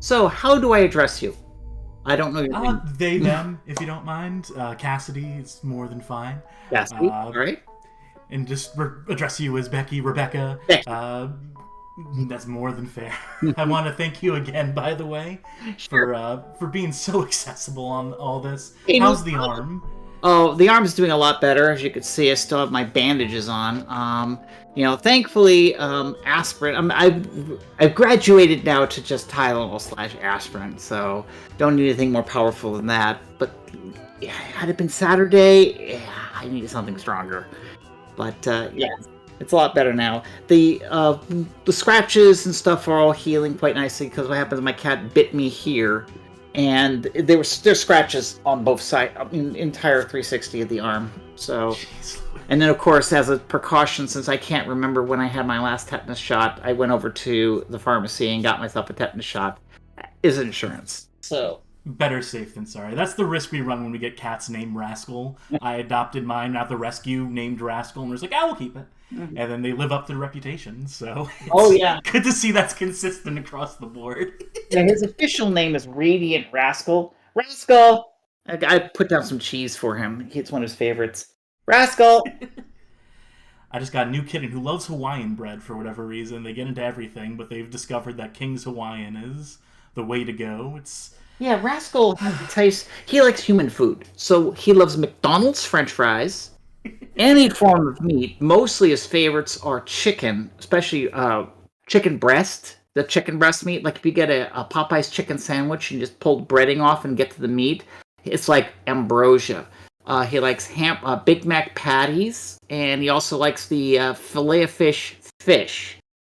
So, how do I address you? I don't know your name. They, them, if you don't mind. Cassidy is more than fine. Cassidy, all right? And just address you as Becky, Rebecca. Becky. That's more than fair. I want to thank you again, by the way, Sure. for being so accessible on all this. Hey, How's the arm? Oh, the arm's doing a lot better. As you can see, I still have my bandages on. Thankfully, aspirin. I've graduated now to just Tylenol/aspirin, so don't need anything more powerful than that. But yeah, had it been Saturday, yeah, I needed something stronger. But yeah, it's a lot better now. The scratches and stuff are all healing quite nicely because what happens? My cat bit me here. And there's scratches on both sides, entire 360 of the arm. So, and then of course, as a precaution, since I can't remember when I had my last tetanus shot, I went over to the pharmacy and got myself a tetanus shot. Is insurance. So better safe than sorry. That's the risk we run when we get cats named Rascal. I adopted mine at the rescue named Rascal, and was like, we'll keep it. Mm-hmm. And then they live up to the reputation, so it's good to see that's consistent across the board. Yeah, his official name is Radiant Rascal. Rascal! I put down some cheese for him. It's one of his favorites. Rascal! I just got a new kitten who loves Hawaiian bread for whatever reason. They get into everything, but they've discovered that King's Hawaiian is the way to go. Yeah, Rascal tastes... He likes human food. So he loves McDonald's French fries, any form of meat. Mostly his favorites are chicken, especially chicken breast. The chicken breast meat. Like if you get a Popeye's chicken sandwich and just pull the breading off and get to the meat, it's like ambrosia. He likes Big Mac patties, and he also likes the filet of fish.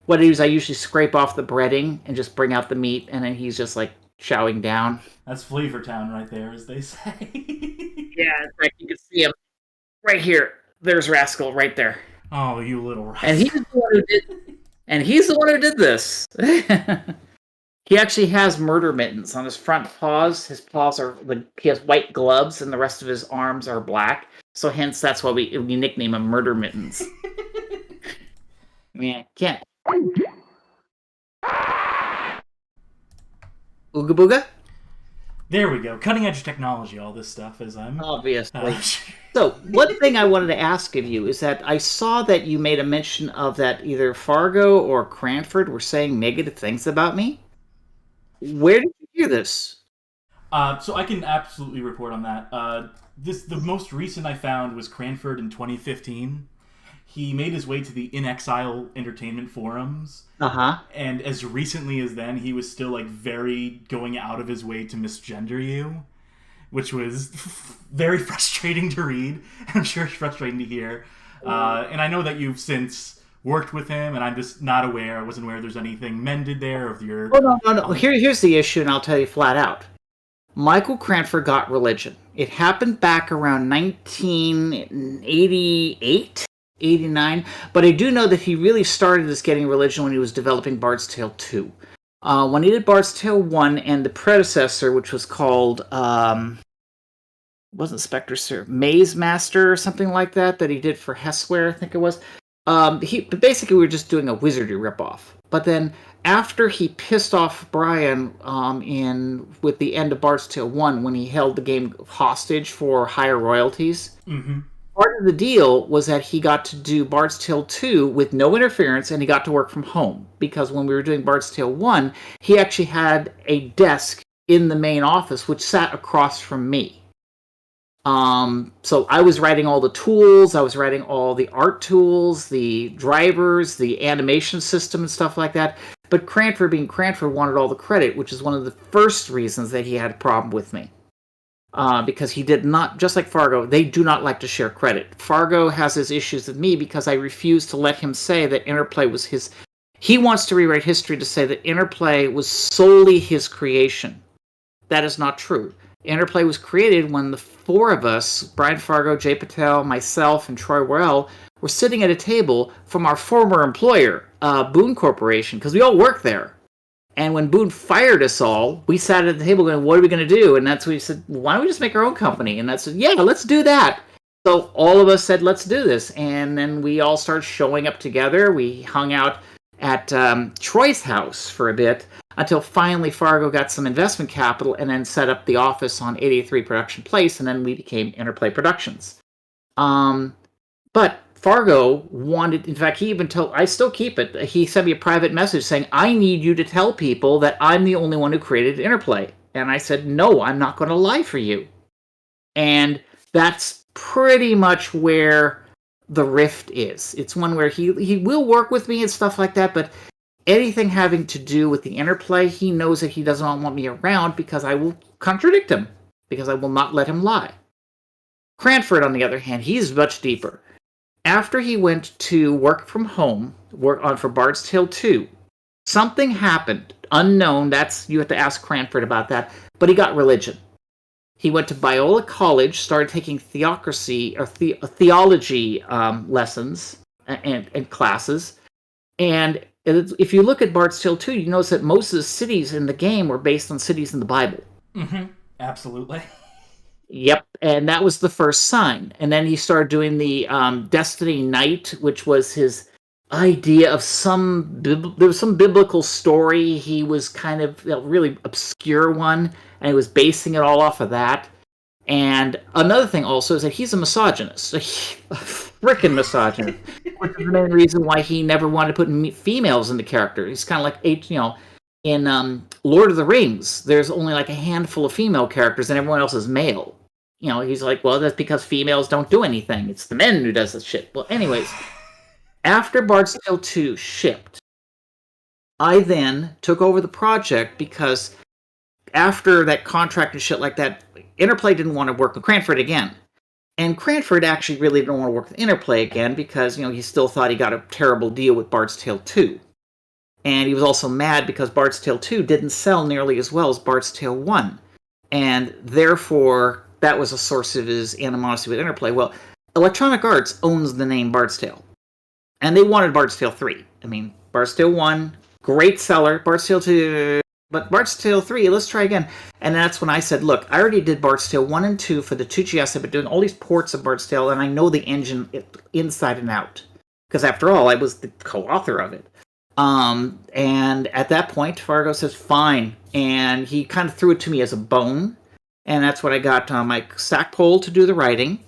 What I do is I usually scrape off the breading and just bring out the meat, and then he's just like chowing down. That's Flavor Town right there, as they say. Yeah, in fact, you can see him right here. There's Rascal right there. Oh, you little rascal. And he's the one who did this. He actually has murder mittens on his front paws. His paws he has white gloves, and the rest of his arms are black. So hence, that's why we nickname him Murder Mittens. Man, can't. Ooga booga? There we go. Cutting edge technology, all this stuff, as I'm... Obviously. So, one thing I wanted to ask of you is that I saw that you made a mention of that either Fargo or Cranford were saying negative things about me. Where did you hear this? So I can absolutely report on that. The most recent I found was Cranford in 2015. He made his way to the In Exile Entertainment forums. Uh-huh. And as recently as then, he was still very going out of his way to misgender you, which was very frustrating to read. I'm sure it's frustrating to hear. And I know that you've since worked with him, and I'm just not aware. I wasn't aware there's anything mended there of your... Oh, no. Here's the issue, and I'll tell you flat out. Michael Cranford got religion. It happened back around 1988, 89, but I do know that he really started this getting religion when he was developing Bard's Tale 2. When he did Bard's Tale 1 and the predecessor, which was called, wasn't Spectre Sir, Maze Master or something like that he did for Hessware, I think it was. Basically, we were just doing a wizardry ripoff. But then, after he pissed off Brian with the end of Bard's Tale 1, when he held the game hostage for higher royalties, part of the deal was that he got to do Bard's Tale 2 with no interference, and he got to work from home. Because when we were doing Bard's Tale 1, he actually had a desk in the main office, which sat across from me. So I was writing all the tools, I was writing all the art tools, the drivers, the animation system and stuff like that. But Cranford, being Cranford, wanted all the credit, which is one of the first reasons that he had a problem with me. Because he did not, just like Fargo, they do not like to share credit. Fargo has his issues with me because I refuse to let him say that Interplay was his... He wants to rewrite history to say that Interplay was solely his creation. That is not true. Interplay was created when the four of us, Brian Fargo, Jay Patel, myself, and Troy Worrell, were sitting at a table from our former employer, Boone Corporation, because we all worked there. And when Boone fired us all, we sat at the table going, what are we going to do? And that's when we said, why don't we just make our own company? And that's, yeah, let's do that. So all of us said, let's do this. And then we all started showing up together. We hung out at Troy's house for a bit. until finally Fargo got some investment capital and then set up the office on 83 Production Place, and then we became Interplay Productions. But Fargo wanted, in fact, he even told, I still keep it, he sent me a private message saying, I need you to tell people that I'm the only one who created Interplay. And I said, no, I'm not going to lie for you. And that's pretty much where the rift is. It's one where he will work with me and stuff like that, but anything having to do with the Interplay, he knows that he doesn't want me around because I will contradict him, because I will not let him lie. Cranford, on the other hand, he's much deeper. After he went to work from home, work on for Bard's Tale 2, something happened, unknown, you have to ask Cranford about that, but he got religion. He went to Biola College, started taking theocracy or theology lessons and classes, and if you look at Bard's Tale 2, you notice that most of the cities in the game were based on cities in the Bible. Mm-hmm. Absolutely. Yep, and that was the first sign. And then he started doing the Destiny Knight, which was his idea of there was some biblical story. He was kind of a really obscure one, and he was basing it all off of that. And another thing also is that he's a misogynist, a frickin' misogynist, which is the main reason why he never wanted to put females in the character. He's kind of like, in Lord of the Rings, there's only like a handful of female characters and everyone else is male. He's like, well, that's because females don't do anything. It's the men who does this shit. Well, anyways, after Bard's Tale 2 shipped, I then took over the project because after that contract and shit like that, Interplay didn't want to work with Cranford again. And Cranford actually really didn't want to work with Interplay again because, he still thought he got a terrible deal with Bard's Tale 2. And he was also mad because Bard's Tale 2 didn't sell nearly as well as Bard's Tale 1. And therefore, that was a source of his animosity with Interplay. Well, Electronic Arts owns the name Bard's Tale. And they wanted Bard's Tale 3. I mean, Bard's Tale 1, great seller. Bard's Tale 2, but Bard's Tale 3, let's try again. And that's when I said, look, I already did Bard's Tale 1 and 2 for the 2GS. I've been doing all these ports of Bard's Tale, and I know the engine inside and out. Because after all, I was the co-author of it. And at that point, Fargo says, fine. And he kind of threw it to me as a bone. And that's when I got Mike Stackpole to do the writing,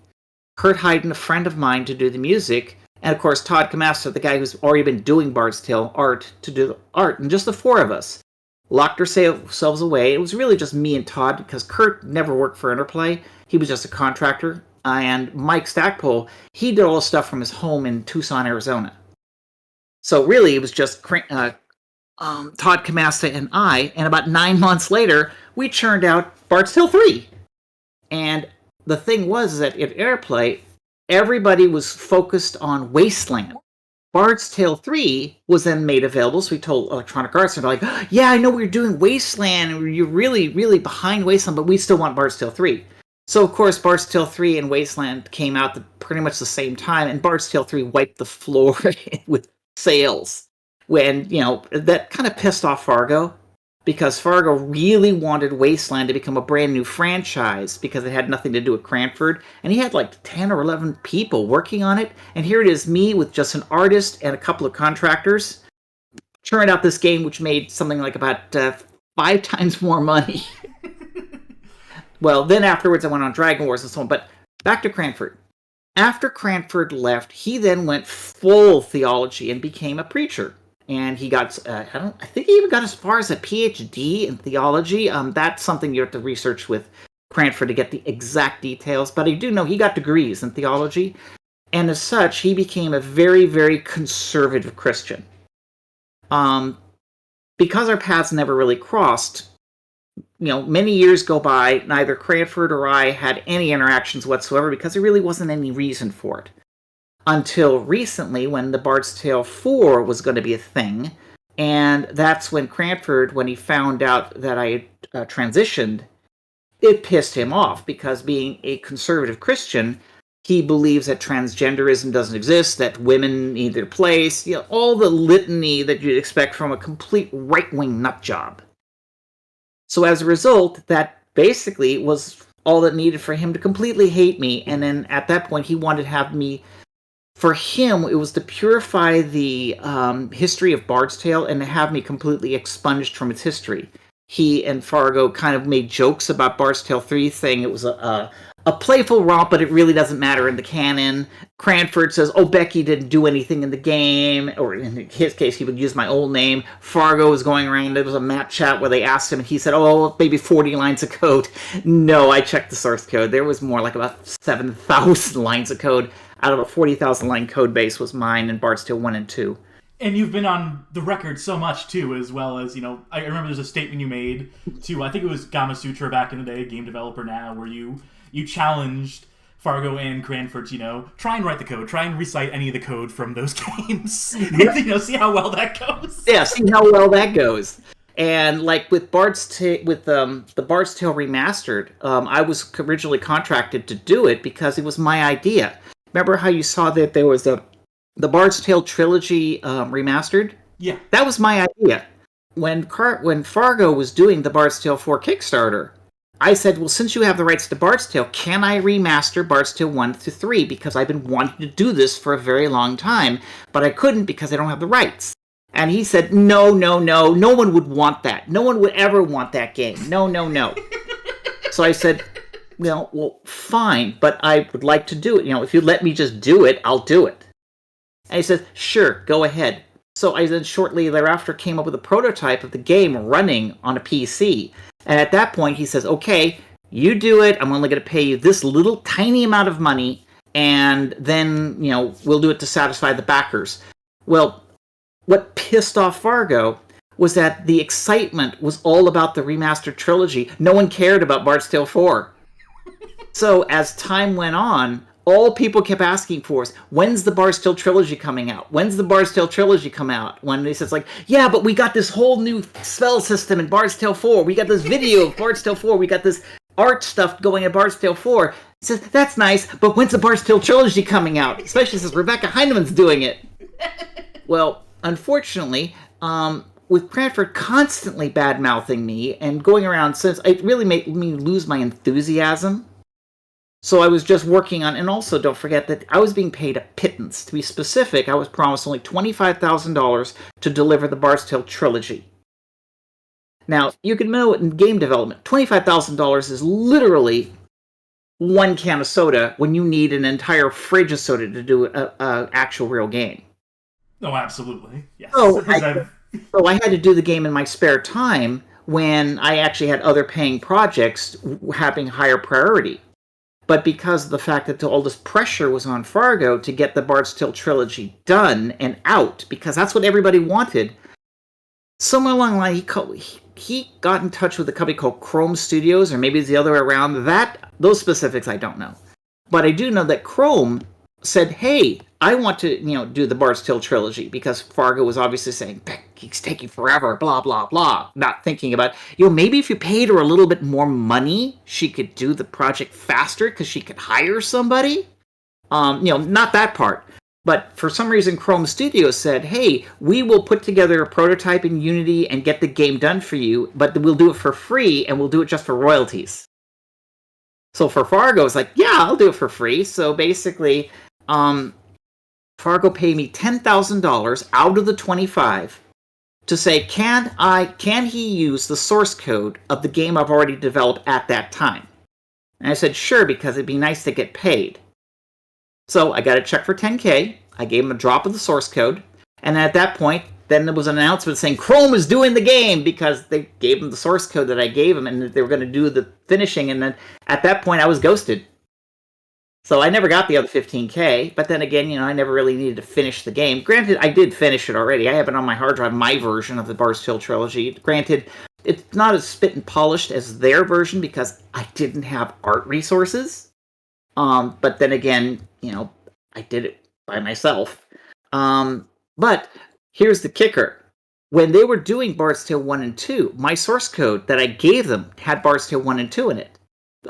Kurt Hayden, a friend of mine, to do the music, and of course Todd Camasta, the guy who's already been doing Bard's Tale art, to do the art. And just the four of us locked ourselves away. It was really just me and Todd, because Kurt never worked for Interplay. He was just a contractor. And Mike Stackpole, he did all the stuff from his home in Tucson, Arizona. So really, it was just Todd Camasta and I, and about 9 months later, we churned out Bard's Tale 3. And the thing was that at Interplay, everybody was focused on Wasteland. Bard's Tale 3 was then made available, so we told Electronic Arts, and they're like, oh, yeah, I know we're doing Wasteland, and you're really, really behind Wasteland, but we still want Bard's Tale 3. So, of course, Bard's Tale 3 and Wasteland came out pretty much the same time, and Bard's Tale 3 wiped the floor with sales. When, that kind of pissed off Fargo, because Fargo really wanted Wasteland to become a brand new franchise because it had nothing to do with Cranford, and he had like 10 or 11 people working on it, and here it is, me with just an artist and a couple of contractors churned out this game which made something like about 5 times more money. Well, then afterwards I went on Dragon Wars and so on, but back to Cranford. After Cranford left, he then went full theology and became a preacher. And he got, I think he even got as far as a PhD in theology. That's something you have to research with Cranford to get the exact details. But I do know he got degrees in theology. And as such, he became a very, very conservative Christian. Because our paths never really crossed, many years go by, neither Cranford or I had any interactions whatsoever because there really wasn't any reason for it. Until recently, when the Bard's Tale 4 was going to be a thing, and that's when Cranford, when he found out that I had transitioned, it pissed him off, because being a conservative Christian, he believes that transgenderism doesn't exist, that women need their place, all the litany that you'd expect from a complete right-wing nutjob. So as a result, that basically was all that needed for him to completely hate me, and then at that point he wanted to have me For him, it was to purify the history of Bard's Tale and to have me completely expunged from its history. He and Fargo kind of made jokes about Bard's Tale 3, saying it was a playful romp, but it really doesn't matter in the canon. Cranford says, oh, Becky didn't do anything in the game, or in his case, he would use my old name. Fargo was going around, there was a map chat where they asked him, and he said, oh, maybe 40 lines of code. No, I checked the source code. There was more like about 7,000 lines of code. Out of a 40,000 line code base was mine in Bard's Tale 1 and 2. And you've been on the record so much, too, as well as, I remember there's a statement you made to, I think it was Gama Sutra back in the day, Game Developer Now, where you challenged Fargo and Cranford to, try and write the code, try and recite any of the code from those games. See how well that goes. Yeah, see how well that goes. And like with the Bard's Tale remastered, I was originally contracted to do it because it was my idea. Remember how you saw that there was the Bard's Tale trilogy remastered? Yeah. That was my idea. When Fargo was doing the Bard's Tale 4 Kickstarter, I said, well, since you have the rights to Bard's Tale, can I remaster Bard's Tale 1 through 3? Because I've been wanting to do this for a very long time, but I couldn't because I don't have the rights. And he said, no one would want that. No one would ever want that game. No. So I said, well, fine, but I would like to do it. If you let me just do it, I'll do it. And he said, sure, go ahead. So I then shortly thereafter came up with a prototype of the game running on a PC. And at that point, he says, okay, you do it. I'm only going to pay you this little tiny amount of money. And then, we'll do it to satisfy the backers. Well, what pissed off Fargo was that the excitement was all about the remastered trilogy. No one cared about Bard's Tale 4. So as time went on, all people kept asking for is, when's the Bard's Tale trilogy coming out? When's the Bard's Tale trilogy come out? When they said, yeah, but we got this whole new spell system in Bard's Tale 4. We got this video of Bard's Tale 4. We got this art stuff going in Bard's Tale 4. He says, that's nice, but when's the Bard's Tale trilogy coming out? Especially since Rebecca Heineman's doing it. Well, unfortunately, with Cranford constantly bad-mouthing me and going around since, it really made me lose my enthusiasm. So I was just working on, and also don't forget that I was being paid a pittance. To be specific, I was promised only $25,000 to deliver the Bard's Tale trilogy. Now, you can know in game development, $25,000 is literally one can of soda when you need an entire fridge of soda to do an actual real game. Oh, absolutely. Yes. So I had to do the game in my spare time when I actually had other paying projects having higher priority. But because of the fact that all this pressure was on Fargo to get the Bard's Tale trilogy done and out, because that's what everybody wanted, somewhere along the line he got in touch with a company called Chrome Studios, or maybe it's the other way around. Those specifics I don't know. But I do know that Chrome said, hey, I want to do the Bard's Tale trilogy, because Fargo was obviously saying, it's taking forever, blah, blah, blah. Not thinking about, maybe if you paid her a little bit more money, she could do the project faster because she could hire somebody. Not that part. But for some reason, Chrome Studios said, hey, we will put together a prototype in Unity and get the game done for you, but we'll do it for free and we'll do it just for royalties. So for Fargo, it's like, yeah, I'll do it for free. So basically, Fargo paid me $10,000 out of the $25,000 to say, can he use the source code of the game I've already developed at that time? And I said, sure, because it'd be nice to get paid. So I got a check for $10,000. I gave him a drop of the source code. And at that point, then there was an announcement saying Chrome is doing the game, because they gave him the source code that I gave him and they were going to do the finishing. And then at that point, I was ghosted. So I never got the other $15,000, but then again, I never really needed to finish the game. Granted, I did finish it already. I have it on my hard drive, my version of the Bard's Tale trilogy. Granted, it's not as spit and polished as their version because I didn't have art resources. But then again, I did it by myself. But here's the kicker. When they were doing Bard's Tale 1 and 2, my source code that I gave them had Bard's Tale 1 and 2 in it.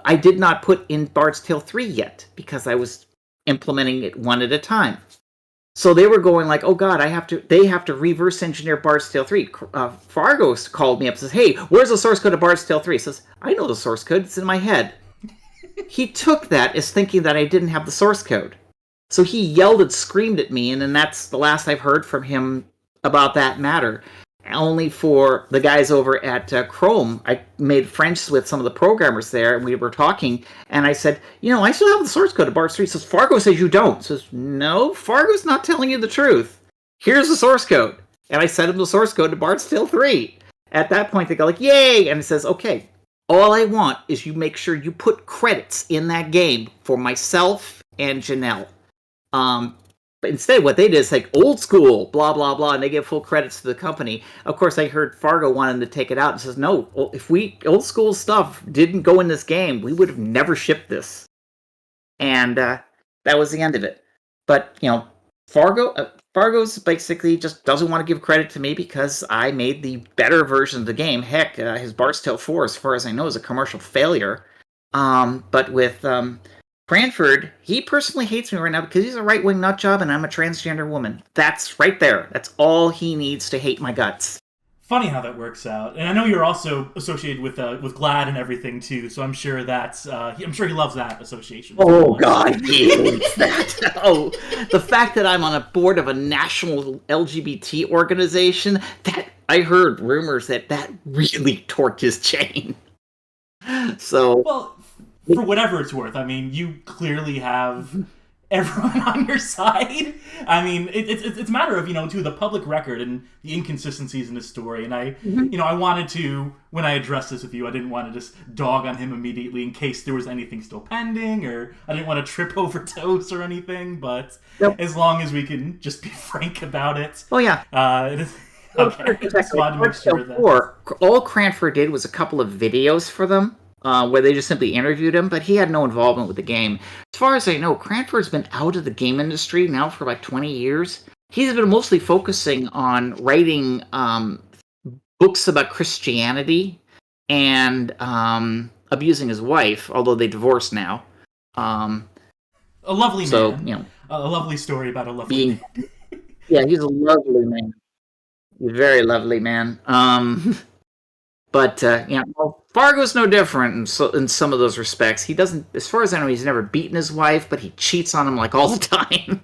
I did not put in Bard's Tale 3 yet, because I was implementing it one at a time. So they were going like, oh god, they have to reverse engineer Bard's Tale 3. Fargo called me up and says, hey, where's the source code of Bard's Tale 3? He says, I know the source code, it's in my head. He took that as thinking that I didn't have the source code. So he yelled and screamed at me, and then that's the last I've heard from him about that matter. Only for the guys over at Chrome, I made friends with some of the programmers there, and we were talking, and I said, I still have the source code of Bart 3. He says, Fargo says you don't. Says, no, Fargo's not telling you the truth. Here's the source code. And I sent him the source code to Bart's Tale 3. At that point, they go like, yay! And it says, okay, all I want is you make sure you put credits in that game for myself and Janelle. But instead, what they did is like Olde Sküül, blah, blah, blah, and they give full credits to the company. Of course, I heard Fargo wanted to take it out and says, no, if Olde Sküül stuff didn't go in this game, we would have never shipped this. And that was the end of it. But, Fargo's basically just doesn't want to give credit to me because I made the better version of the game. Heck, his Bart's Tale 4, as far as I know, is a commercial failure. But with Cranford, he personally hates me right now because he's a right-wing nutjob and I'm a transgender woman. That's right there. That's all he needs to hate my guts. Funny how that works out. And I know you're also associated with GLAAD and everything too, so I'm sure that's I'm sure he loves that association. Oh God, he hates that. Oh, the fact that I'm on a board of a national LGBT organization, that I heard rumors that really torqued his chain. So, well, for whatever it's worth, I mean, you clearly have everyone on your side. I mean, it's a matter of, to the public record and the inconsistencies in his story. And I wanted to, when I addressed this with you, I didn't want to just dog on him immediately in case there was anything still pending, or I didn't want to trip over toes or anything. But as long as we can just be frank about it. Oh, yeah. Okay. Just wanted to make sure that. All Cranford did was a couple of videos for them. Where they just simply interviewed him, but he had no involvement with the game. As far as I know, Cranford's been out of the game industry now for like 20 years. He's been mostly focusing on writing books about Christianity and abusing his wife, although they divorced now. A lovely man. A lovely story about a lovely man. Yeah, he's a lovely man. He's a very lovely man. But, Fargo's no different in some of those respects. He doesn't, as far as I know, he's never beaten his wife, but he cheats on him, like, all the time.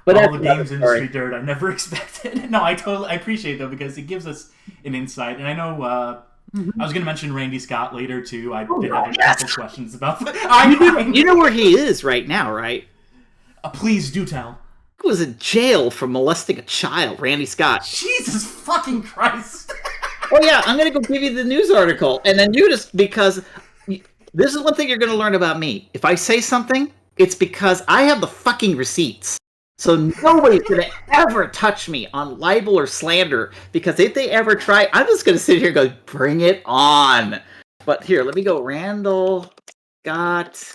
But all the games industry dirt I never expected. No, I appreciate, though, because it gives us an insight. And I know, I was going to mention Randy Scott later, too. I did have a couple questions about that. You know where he is right now, right? Please do tell. He was in jail for molesting a child, Randy Scott. Jesus fucking Christ. Oh yeah, I'm going to go give you the news article. And then you just, because this is one thing you're going to learn about me. If I say something, it's because I have the fucking receipts. So nobody's going to ever touch me on libel or slander, because if they ever try, I'm just going to sit here and go, bring it on. But here, let me go. Randall Scott,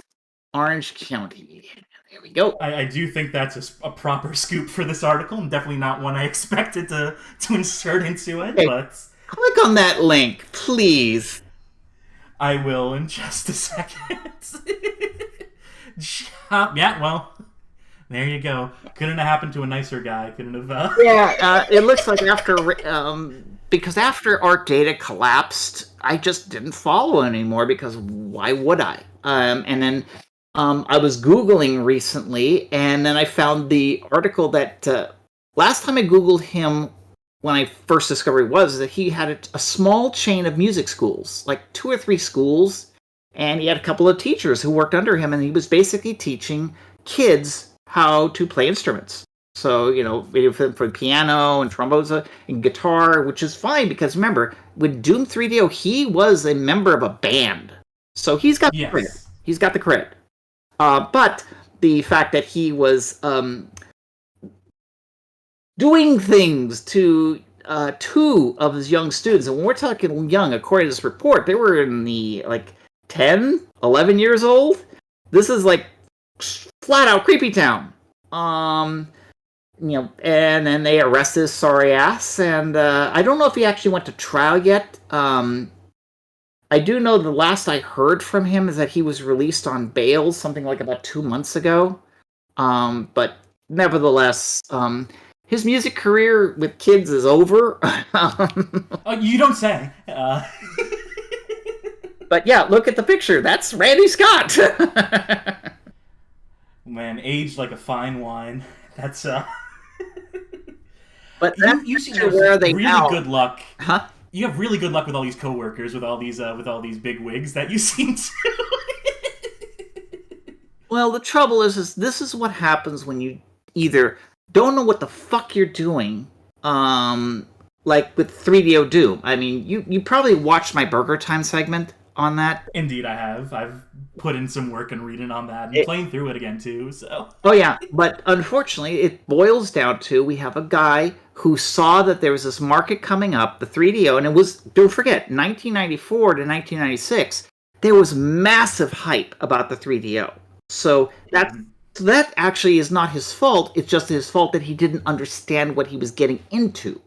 Orange County. There we go. I do think that's a proper scoop for this article, and definitely not one I expected to insert into it. Hey, but click on that link, please. I will in just a second. Yeah, well, there you go. Couldn't have happened to a nicer guy. Couldn't have. Yeah, it looks like because after Art Data collapsed, I just didn't follow anymore, because why would I? And then I was Googling recently, and then I found the article that last time I Googled him, when I first discovered was that he had a small chain of music schools, like 2 or 3 schools, and he had a couple of teachers who worked under him, and he was basically teaching kids how to play instruments. So, for piano and trombones and guitar, which is fine, because remember, with Doom 3DO, he was a member of a band. So he's got the credit. He's got the credit. But the fact that he was doing things to 2 of his young students, and when we're talking young, according to this report, they were in the 10, 11 years old. This is flat out creepy town. And then they arrested his sorry ass, and I don't know if he actually went to trial yet. I do know the last I heard from him is that he was released on bail something like about 2 months ago. But nevertheless, his music career with kids is over. You don't say. But yeah, look at the picture. That's Randy Scott. Man, aged like a fine wine. That's But you seem to have where are they really now? good luck. Huh? You have really good luck with all these coworkers, with all these big wigs that you seem to. Well, the trouble is this is what happens when you either don't know what the fuck you're doing, like with 3DO Doom. I mean, you probably watched my Burger Time segment on that. Indeed, I have. I've put in some work and reading on that and playing through it again too. So. Oh yeah, but unfortunately, it boils down to we have a guy who saw that there was this market coming up, the 3DO, and it was, don't forget, 1994 to 1996. There was massive hype about the 3DO. So that actually is not his fault. It's just his fault that he didn't understand what he was getting into.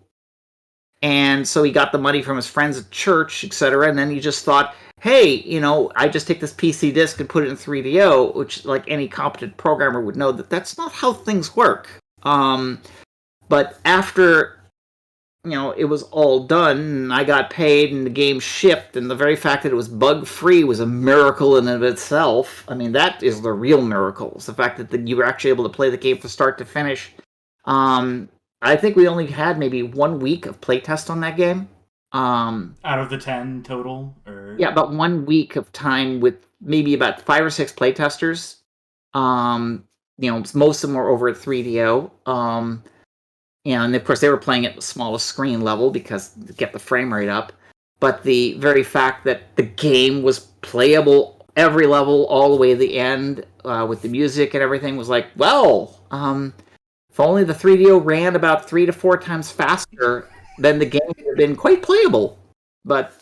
And so he got the money from his friends at church, etc. And then he just thought, hey, I just take this PC disk and put it in 3DO, which, like any competent programmer would know, that's not how things work. But after, it was all done, and I got paid, and the game shipped, and the very fact that it was bug-free was a miracle in and of itself. I mean, that is the real miracle. It's the fact that you were actually able to play the game from start to finish. I think we only had maybe 1 week of playtest on that game. Out of the 10 total? Or... Yeah, about 1 week of time with maybe about 5 or 6 playtesters. Most of them were over at 3DO. And of course they were playing at the smallest screen level because to get the frame rate up. But the very fact that the game was playable every level all the way to the end with the music and everything was like, well, if only the 3DO ran about 3 to 4 times faster, then the game would have been quite playable. But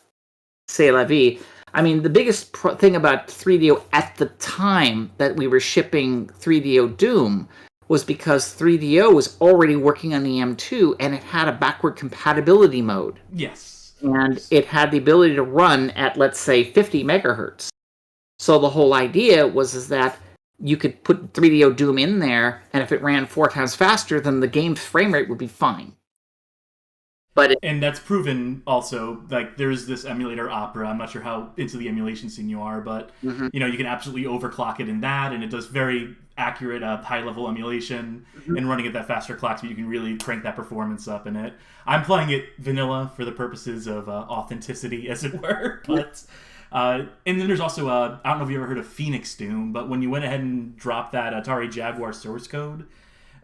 c'est la vie. I mean, the biggest thing about 3DO at the time that we were shipping 3DO Doom was because 3DO was already working on the M2 and it had a backward compatibility mode. Yes. And it had the ability to run at, let's say, 50 megahertz. So the whole idea was that you could put 3DO Doom in there, and if it ran 4 times faster, then the game's frame rate would be fine. And that's proven also, like, there's this emulator Opera. I'm not sure how into the emulation scene you are, but, you can absolutely overclock it in that, and it does very accurate, high-level emulation, and running at that faster clock speed, you can really crank that performance up in it. I'm playing it vanilla for the purposes of authenticity, as it were, but... and then there's also, I don't know if you ever heard of Phoenix Doom, but when you went ahead and dropped that Atari Jaguar source code,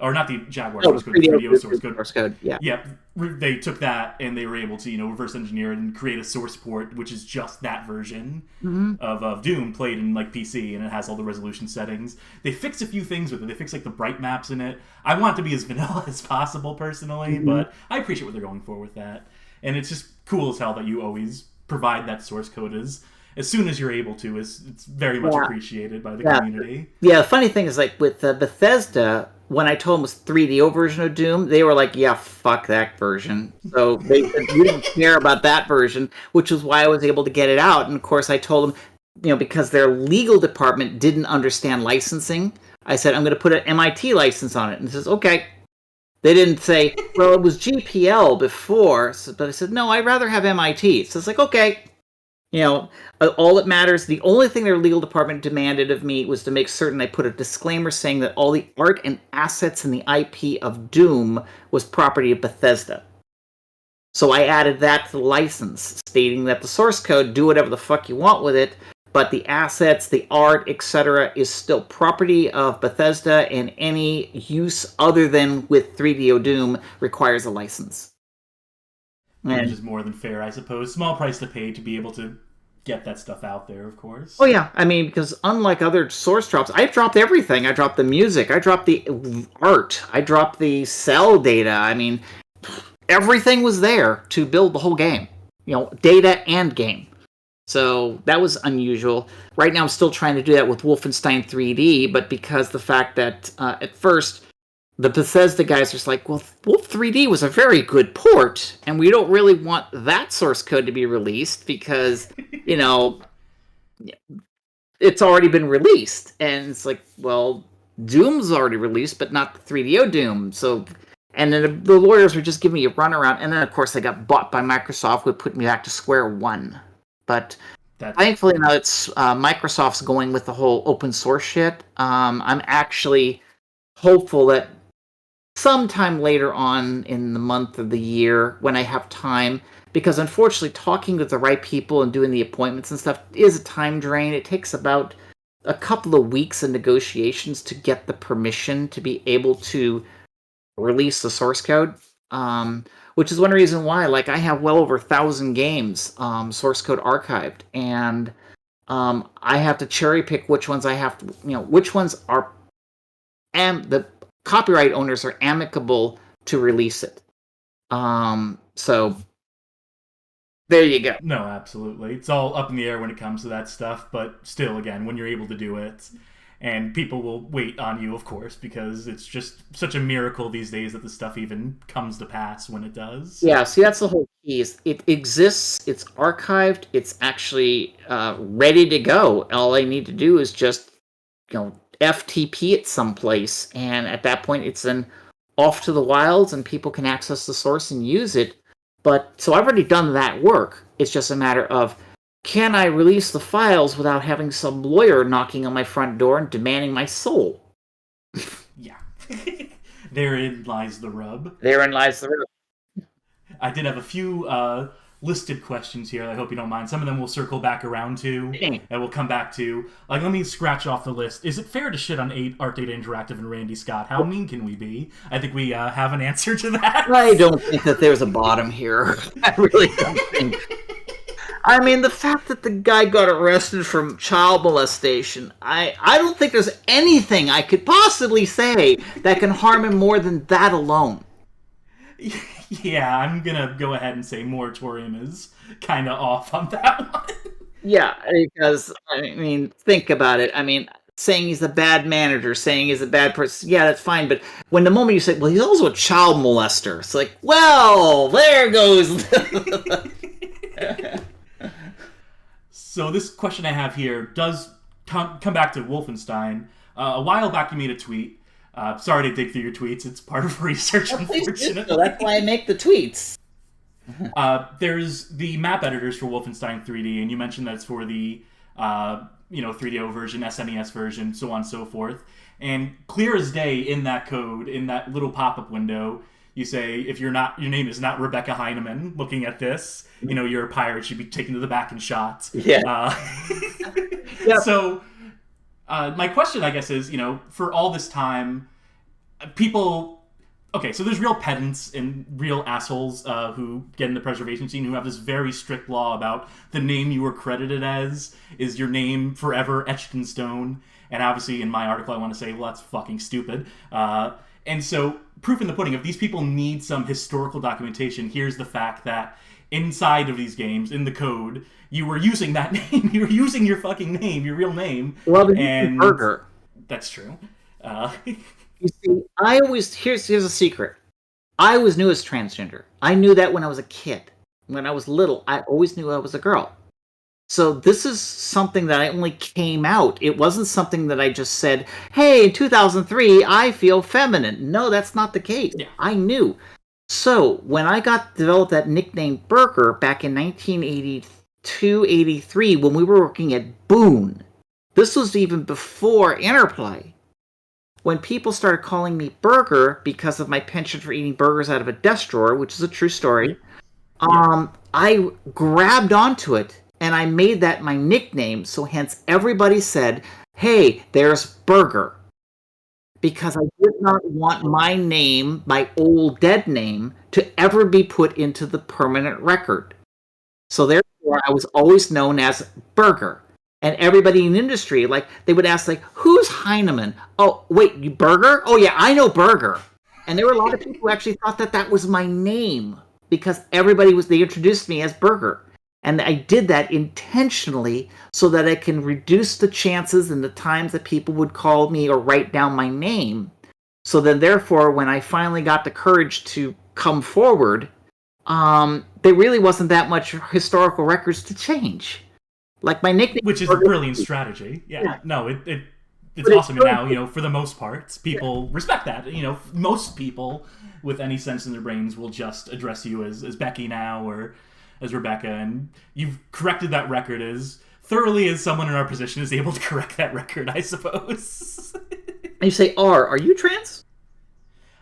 or not the Jaguar source code, the 3DO source code. Yeah. Yeah, they took that and they were able to, reverse engineer it and create a source port, which is just that version of Doom played in, like, PC, and it has all the resolution settings. They fixed a few things with it. They fixed, like, the bright maps in it. I want it to be as vanilla as possible, personally, but I appreciate what they're going for with that. And it's just cool as hell that you always provide that source code as soon as you're able to. It's very much appreciated by the community. Yeah, the funny thing is, like, with Bethesda, when I told them it was 3DO version of Doom, they were like, yeah, fuck that version. So they said, we don't care about that version, which is why I was able to get it out. And of course I told them, because their legal department didn't understand licensing, I said, I'm going to put an MIT license on it. And it says, okay. They didn't say, well, it was GPL before, but I said, no, I'd rather have MIT. So it's like, okay. All that matters, the only thing their legal department demanded of me was to make certain I put a disclaimer saying that all the art and assets in the IP of Doom was property of Bethesda. So I added that to the license, stating that the source code, do whatever the fuck you want with it, but the assets, the art, etc. is still property of Bethesda, and any use other than with 3DO Doom requires a license. Which is more than fair, I suppose. Small price to pay to be able to get that stuff out there, of course. Oh yeah, I mean, because unlike other source drops, I dropped everything. I dropped the music, I dropped the art, I dropped the cell data. I mean, everything was there to build the whole game. Data and game. So that was unusual. Right now I'm still trying to do that with Wolfenstein 3D, but because the fact that at first the Bethesda guys are just like, well, Wolf 3D was a very good port, and we don't really want that source code to be released because, it's already been released. And it's like, well, Doom's already released, but not the 3DO Doom. So, and then the lawyers were just giving me a runaround. And then, of course, they got bought by Microsoft, which put me back to square one. But Thankfully, now it's Microsoft's going with the whole open source shit. I'm actually hopeful that sometime later on in the month of the year when I have time, because unfortunately talking with the right people and doing the appointments and stuff is a time drain. It takes about a couple of weeks of negotiations to get the permission to be able to release the source code. Which is one reason why, like, I have well over 1,000 games source code archived, and I have to cherry pick which ones I have to, which ones are the copyright owners are amicable to release it. So there you go. No, absolutely. It's all up in the air when it comes to that stuff, but still, again, when you're able to do it, and people will wait on you, of course, because it's just such a miracle these days that the stuff even comes to pass when it does. Yeah, see, that's the whole key. It exists, it's archived, it's actually ready to go. All I need to do is just, FTP it someplace, and at that point it's then off to the wilds and people can access the source and use it. But so I've already done that work. It's just a matter of, can I release the files without having some lawyer knocking on my front door and demanding my soul? Yeah. Therein lies the rub. Therein lies the rub. I did have a few listed questions here. I hope you don't mind. Some of them we'll circle back around to, and we'll come back to. Like, let me scratch off the list. Is it fair to shit on Art Data Interactive and Randy Scott? How mean can we be? I think we have an answer to that. I don't think that there's a bottom here. I really don't think. I mean, the fact that the guy got arrested for child molestation, I don't think there's anything I could possibly say that can harm him more than that alone. Yeah, I'm gonna go ahead and say moratorium is kind of off on that one. Yeah, because, I mean, think about it. I mean, saying he's a bad manager, saying he's a bad person, yeah, that's fine. But when the moment you say, well, he's also a child molester, it's like, well, there goes. So this question I have here does come back to Wolfenstein. A while back you made a tweet. Sorry to dig through your tweets. It's part of research, unfortunately. So that's why I make the tweets. There's the map editors for Wolfenstein 3D, and you mentioned that it's for the 3DO version, SNES version, so on and so forth. And clear as day in that code, in that little pop-up window, you say, if your name is not Rebecca Heineman, looking at this, you're a pirate, should be taken to the back and shot. Yeah. Yep. So my question, I guess, is, for all this time, people... Okay, so there's real pedants and real assholes who get in the preservation scene who have this very strict law about the name you were credited as is your name forever etched in stone. And obviously in my article I want to say, well, that's fucking stupid. And so proof in the pudding, if these people need some historical documentation, here's the fact that inside of these games, in the code, you were using that name. You were using your fucking name, your real name. Well, and burger. That's true. You see, here's a secret. I always knew I was transgender. I knew that when I was a kid. When I was little, I always knew I was a girl. So this is something that I only came out. It wasn't something that I just said, hey, in 2003, I feel feminine. No, that's not the case. Yeah. I knew. So when I developed that nickname Burger back in 1982, 83, when we were working at Boone, this was even before Interplay. When people started calling me Burger because of my penchant for eating burgers out of a desk drawer, which is a true story, I grabbed onto it and I made that my nickname. So hence everybody said, hey, there's Burger. Because I did not want my name, my old dead name, to ever be put into the permanent record. So therefore, I was always known as Burger. And everybody in the industry, they would ask, who's Heineman? Oh, wait, you Burger? Oh, yeah, I know Burger. And there were a lot of people who actually thought that was my name because they introduced me as Burger. And I did that intentionally so that I can reduce the chances and the times that people would call me or write down my name. So then, therefore, when I finally got the courage to come forward, there really wasn't that much historical records to change. Like my nickname, which is a brilliant strategy. Yeah. No, it's awesome. And now, for the most part, people respect that. Most people with any sense in their brains will just address you as Becky now or as Rebecca. And you've corrected that record as thoroughly as someone in our position is able to correct that record, I suppose. And you say R. Are you trans?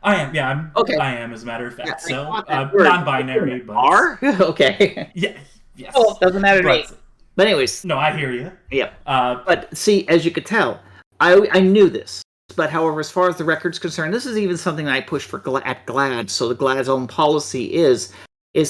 I am, yeah, Okay. I am, as a matter of fact. Yeah, So, non-binary, but... R? Okay. Yeah, yes. Oh, doesn't matter to me. But anyways. No, I hear you. Yeah. But see, as you could tell, I knew this. But however, as far as the record's concerned, this is even something that I push for at GLAD. So the GLAD's own policy is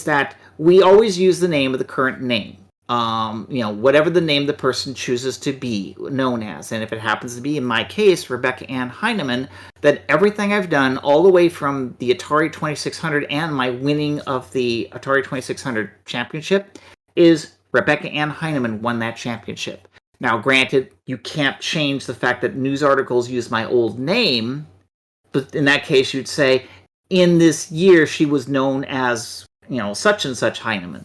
that we always use the name of the current name. Whatever the name the person chooses to be known as. And if it happens to be, in my case, Rebecca Ann Heineman, then everything I've done, all the way from the Atari 2600 and my winning of the Atari 2600 championship, is Rebecca Ann Heineman won that championship. Now, granted, you can't change the fact that news articles use my old name, but in that case, you'd say, in this year, she was known as, such and such Heineman.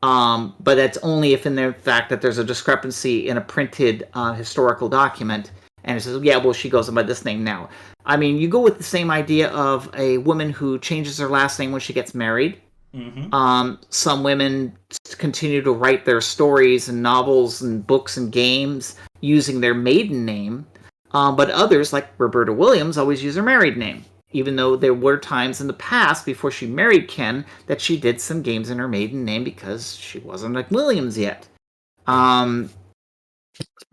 But that's only if in the fact that there's a discrepancy in a printed historical document, and it says, yeah, well, she goes by this name now. I mean, you go with the same idea of a woman who changes her last name when she gets married. Mm-hmm. Some women continue to write their stories and novels and books and games using their maiden name, but others, like Roberta Williams, always use her married name. Even though there were times in the past, before she married Ken, that she did some games in her maiden name because she wasn't like Williams yet.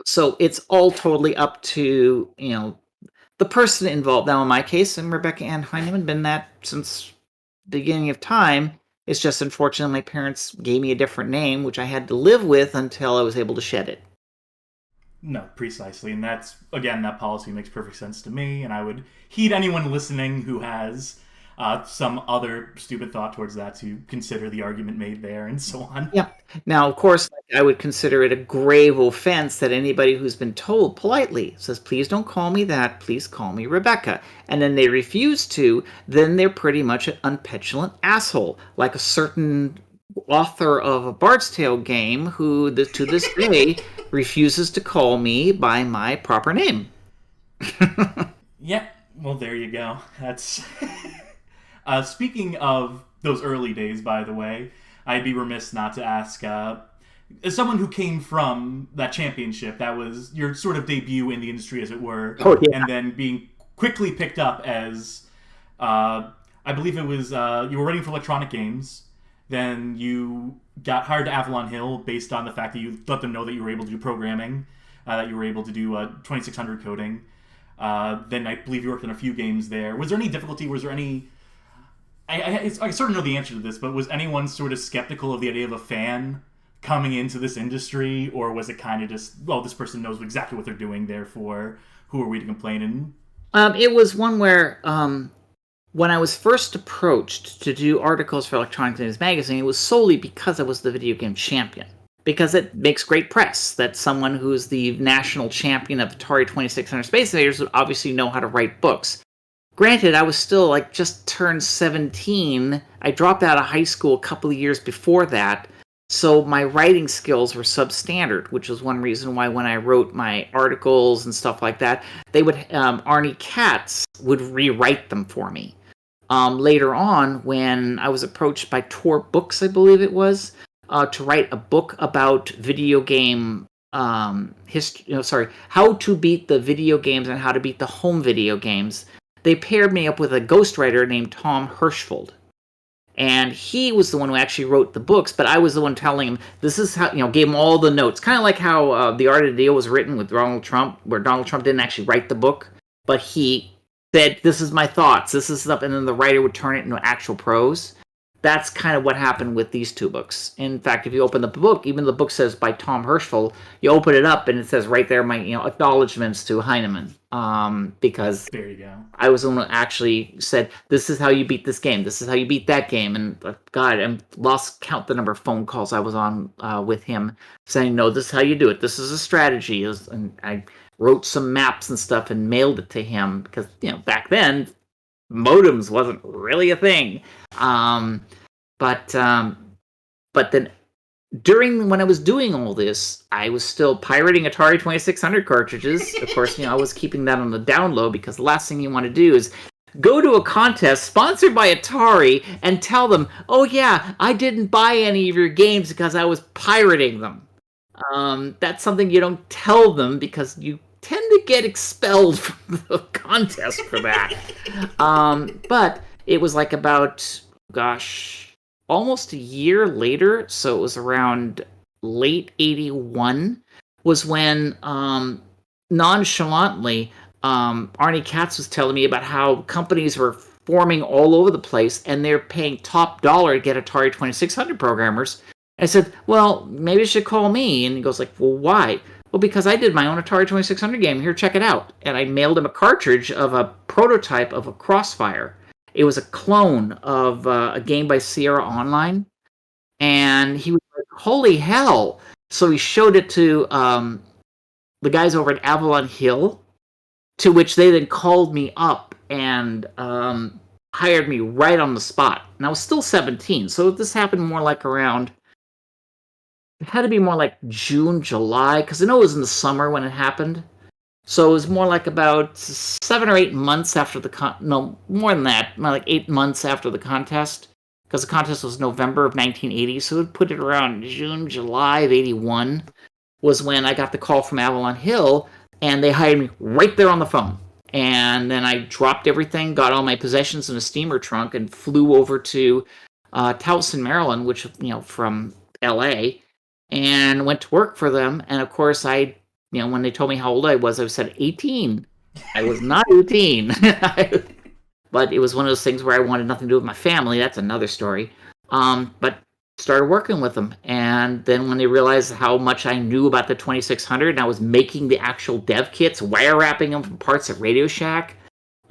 So it's all totally up to, the person involved. Now, in my case, and Rebecca Ann Heineman, been that since the beginning of time. It's just unfortunate my parents gave me a different name, which I had to live with until I was able to shed it. No, precisely. And that's, again, that policy makes perfect sense to me, and I would heed anyone listening who has some other stupid thought towards that to consider the argument made there and so on. Yeah. Now, of course, I would consider it a grave offense that anybody who's been told politely says, please don't call me that, please call me Rebecca. And then they refuse to, then they're pretty much an unpetulant asshole, like a certain author of a Bard's Tale game who, to this day, refuses to call me by my proper name. Yeah, well, there you go. That's... Speaking of those early days, by the way, I'd be remiss not to ask, as someone who came from that championship, that was your sort of debut in the industry, as it were, and then being quickly picked up as, I believe it was, you were writing for Electronic Games, then you got hired to Avalon Hill based on the fact that you let them know that you were able to do programming, that you were able to do 2600 coding. Then I believe you worked on a few games there. Was there any difficulty? Was there any... I sort of know the answer to this, but was anyone sort of skeptical of the idea of a fan coming into this industry, or was it kind of just, well, this person knows exactly what they're doing, therefore, who are we to complain? It was one where, when I was first approached to do articles for Electronic Games Magazine, it was solely because I was the video game champion. Because it makes great press that someone who's the national champion of Atari 2600 Space Invaders would obviously know how to write books. Granted, I was still, just turned 17. I dropped out of high school a couple of years before that, so my writing skills were substandard, which was one reason why when I wrote my articles and stuff like that, they would, Arnie Katz would rewrite them for me. Later on, when I was approached by Tor Books, I believe it was, to write a book about video game how to beat the video games and how to beat the home video games, they paired me up with a ghostwriter named Tom Hirschfeld. And he was the one who actually wrote the books, but I was the one telling him, this is how, gave him all the notes. Kind of like how The Art of the Deal was written with Donald Trump, where Donald Trump didn't actually write the book, but he said, this is my thoughts, this is stuff, and then the writer would turn it into actual prose. That's kind of what happened with these two books. In fact, if you open the book, even the book says by Tom Hirschfeld, you open it up and it says right there my acknowledgments to Heineman. Because there you go. I was the one who actually said, this is how you beat this game, this is how you beat that game. And God, I lost count the number of phone calls I was on with him saying, no, this is how you do it. This is a strategy. And I wrote some maps and stuff and mailed it to him because, back then, modems wasn't really a thing. But then when I was doing all this, I was still pirating Atari 2600 cartridges. Of course, I was keeping that on the down low because the last thing you want to do is go to a contest sponsored by Atari and tell them, oh yeah, I didn't buy any of your games because I was pirating them. That's something you don't tell them because you tend to get expelled from the contest for that. But it was like about, gosh, almost a year later, so it was around late 81, was when nonchalantly Arnie Katz was telling me about how companies were forming all over the place and they're paying top dollar to get Atari 2600 programmers. I said, well, maybe you should call me. And he goes like, well, why? Well, because I did my own Atari 2600 game. Here, check it out. And I mailed him a cartridge of a prototype of a Crossfire. It was a clone of a game by Sierra Online. And he was like, holy hell. So he showed it to the guys over at Avalon Hill, to which they then called me up and hired me right on the spot. And I was still 17, so this happened more like around, it had to be more like June, July, because I know it was in the summer when it happened. So it was more like about 7 or 8 months after no, more than that, more like 8 months after the contest, because the contest was November of 1980, so it would put it around June, July of 81 was when I got the call from Avalon Hill, and they hired me right there on the phone. And then I dropped everything, got all my possessions in a steamer trunk, and flew over to Towson, Maryland, which, from L.A., and went to work for them. And of course, when they told me how old I said 18. I was not 18. But it was one of those things where I wanted nothing to do with my family. That's another story. But started working with them. And then when they realized how much I knew about the 2600 and I was making the actual dev kits, wire wrapping them from parts at Radio Shack,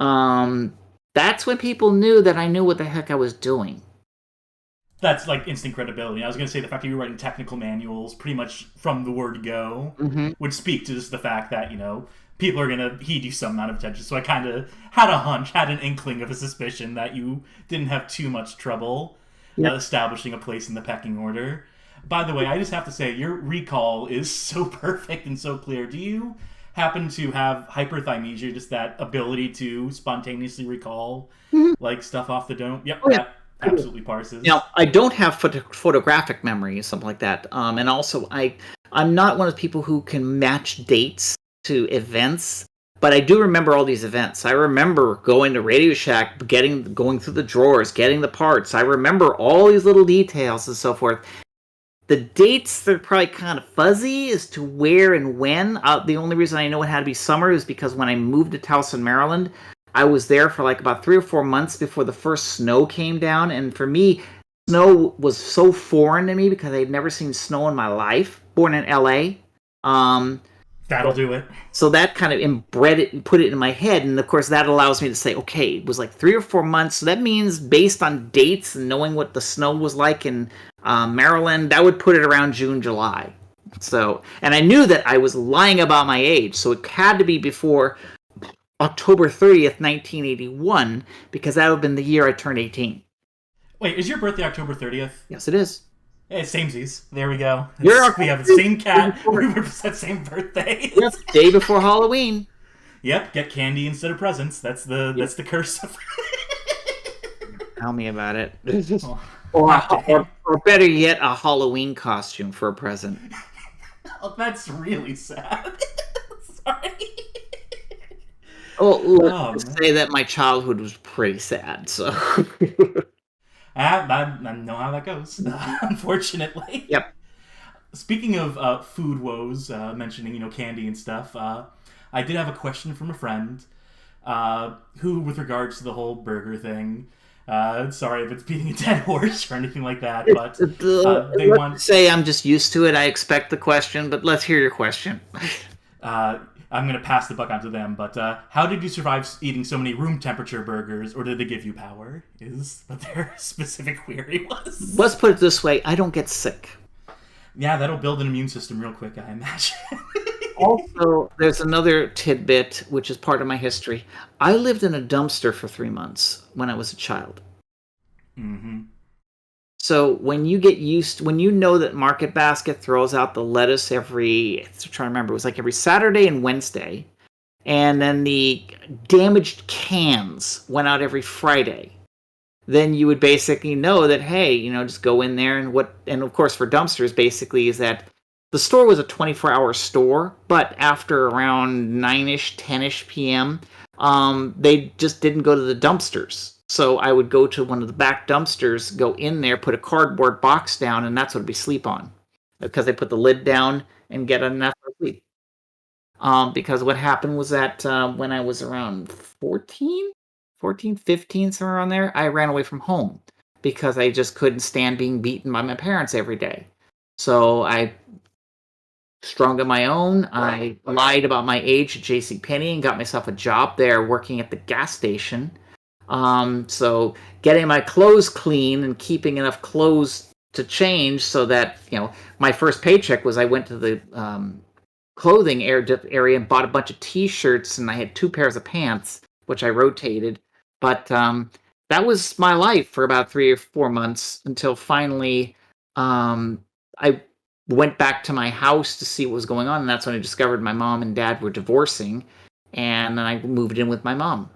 that's when people knew that I knew what the heck I was doing. That's like instant credibility. I was going to say the fact that you were writing technical manuals pretty much from the word go would speak to just the fact that, people are going to heed you some amount of attention. So I kind of had a hunch, had an inkling of a suspicion that you didn't have too much trouble establishing a place in the pecking order. By the way, I just have to say, your recall is so perfect and so clear. Do you happen to have hyperthymesia, just that ability to spontaneously recall like stuff off the dome? Yep, that absolutely parses. Now, I don't have photographic memory or something like that. And also, I'm not one of the people who can match dates to events. But I do remember all these events. I remember going to Radio Shack, going through the drawers, getting the parts. I remember all these little details and so forth. The dates, they're probably kind of fuzzy as to where and when. The only reason I know it had to be summer is because when I moved to Towson, Maryland, I was there for like about 3 or 4 months before the first snow came down. And for me, snow was so foreign to me because I'd never seen snow in my life. Born in L.A., that'll do it. So that kind of inbred it and put it in my head. And of course, that allows me to say, okay, it was like 3 or 4 months. So that means based on dates and knowing what the snow was like in Maryland, that would put it around June, July. So, and I knew that I was lying about my age. So it had to be before October 30th, 1981, because that would have been the year I turned 18. Wait, is your birthday October 30th? Yes, it is. Hey, samesies. There we go. We have the same cat. We represent same birthday. Yes, day before Halloween. Yep, get candy instead of presents. That's the curse of. Tell me about it. Or better yet, a Halloween costume for a present. Oh, that's really sad. Sorry. Well, let's say that my childhood was pretty sad, so. I know how that goes, unfortunately. Yep. Speaking of food woes, mentioning candy and stuff, I did have a question from a friend who, with regards to the whole burger thing, sorry if it's beating a dead horse or anything like that, but they want to say I'm just used to it. I expect the question, but let's hear your question. I'm going to pass the buck on to them, but how did you survive eating so many room temperature burgers, or did they give you power? Is what their specific query was. Let's put it this way, I don't get sick. Yeah, that'll build an immune system real quick, I imagine. Also, there's another tidbit, which is part of my history. I lived in a dumpster for 3 months when I was a child. Mm-hmm. So when you know that Market Basket throws out the lettuce I'm trying to remember, it was like every Saturday and Wednesday, and then the damaged cans went out every Friday, then you would basically know that, hey, just go in there and of course for dumpsters basically is that the store was a 24-hour store, but after around 9-ish, 10-ish p.m., they just didn't go to the dumpsters. So I would go to one of the back dumpsters, go in there, put a cardboard box down, and that's what I'd be sleep on. Because they put the lid down and get enough sleep. Because what happened was that when I was around 14, 15, somewhere around there, I ran away from home because I just couldn't stand being beaten by my parents every day. So I strong on my own. I lied about my age at JCPenney and got myself a job there working at the gas station. So getting my clothes clean and keeping enough clothes to change so that, my first paycheck was I went to the clothing area and bought a bunch of t-shirts, and I had 2 pairs of pants, which I rotated. But that was my life for about 3 or 4 months until finally I went back to my house to see what was going on, and that's when I discovered my mom and dad were divorcing, and then I moved in with my mom.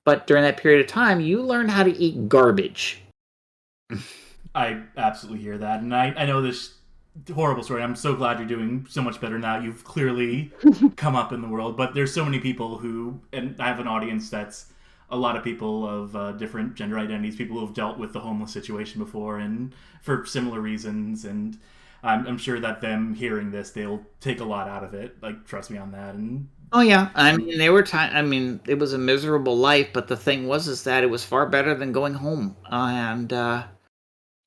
But during that period of time, you learn how to eat garbage. I absolutely hear that, and I know this horrible story. I'm so glad you're doing so much better now. You've clearly come up in the world, but there's so many people who, and I have an audience that's a lot of people of different gender identities, people who have dealt with the homeless situation before and for similar reasons, and I'm sure that them hearing this, they'll take a lot out of it. Like, trust me on that. And oh yeah, I mean, there were times. I mean, it was a miserable life, but the thing is that it was far better than going home.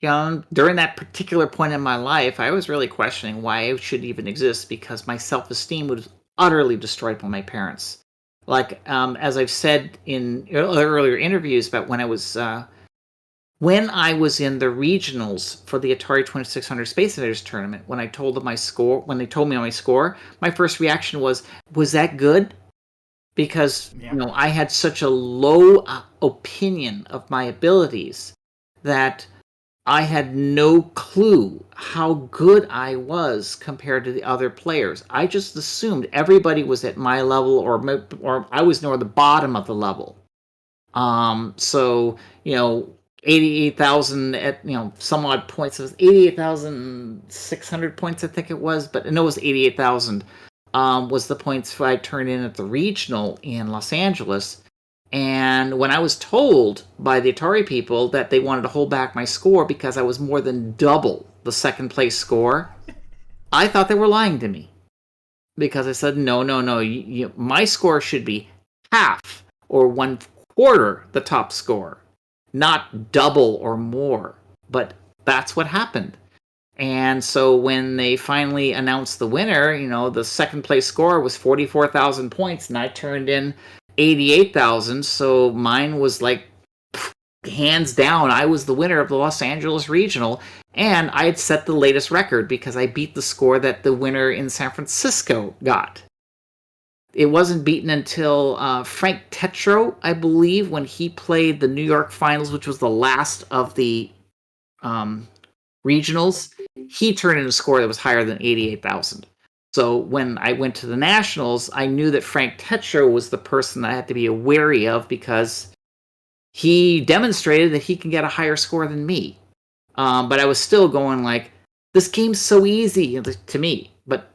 During that particular point in my life, I was really questioning why I should even exist because my self-esteem was utterly destroyed by my parents. Like, as I've said in earlier interviews about when I was in the regionals for the Atari 2600 Space Invaders tournament, when they told me my score, my first reaction was that good? Because, I had such a low opinion of my abilities that I had no clue how good I was compared to the other players. I just assumed everybody was at my level or I was near the bottom of the level. So, 88,000 at, some odd points. It was 88,600 points, I think it was, but no, it was 88,000 was the points I turned in at the regional in Los Angeles. And when I was told by the Atari people that they wanted to hold back my score because I was more than double the second place score, I thought they were lying to me. Because I said, no, my score should be half or 1/4 the top score, not double or more. But that's what happened. And so when they finally announced the winner, the second place score was 44,000 points, and I turned in 88,000, so mine was like hands down. I was the winner of the Los Angeles Regional, and I had set the latest record because I beat the score that the winner in San Francisco got. It wasn't beaten until Frank Tetro, I believe, when he played the New York Finals, which was the last of the regionals. He turned in a score that was higher than 88,000. So when I went to the Nationals, I knew that Frank Tetro was the person that I had to be wary of because he demonstrated that he can get a higher score than me. But I was still going like, this game's so easy to me. But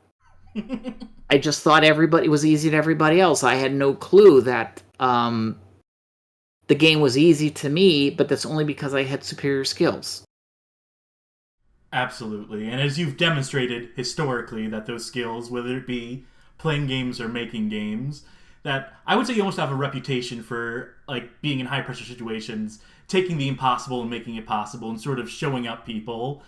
I just thought it was easy to everybody else. I had no clue that the game was easy to me, but that's only because I had superior skills. Absolutely. And as you've demonstrated historically that those skills, whether it be playing games or making games, that I would say you almost have a reputation for like being in high pressure situations, taking the impossible and making it possible and sort of showing up people.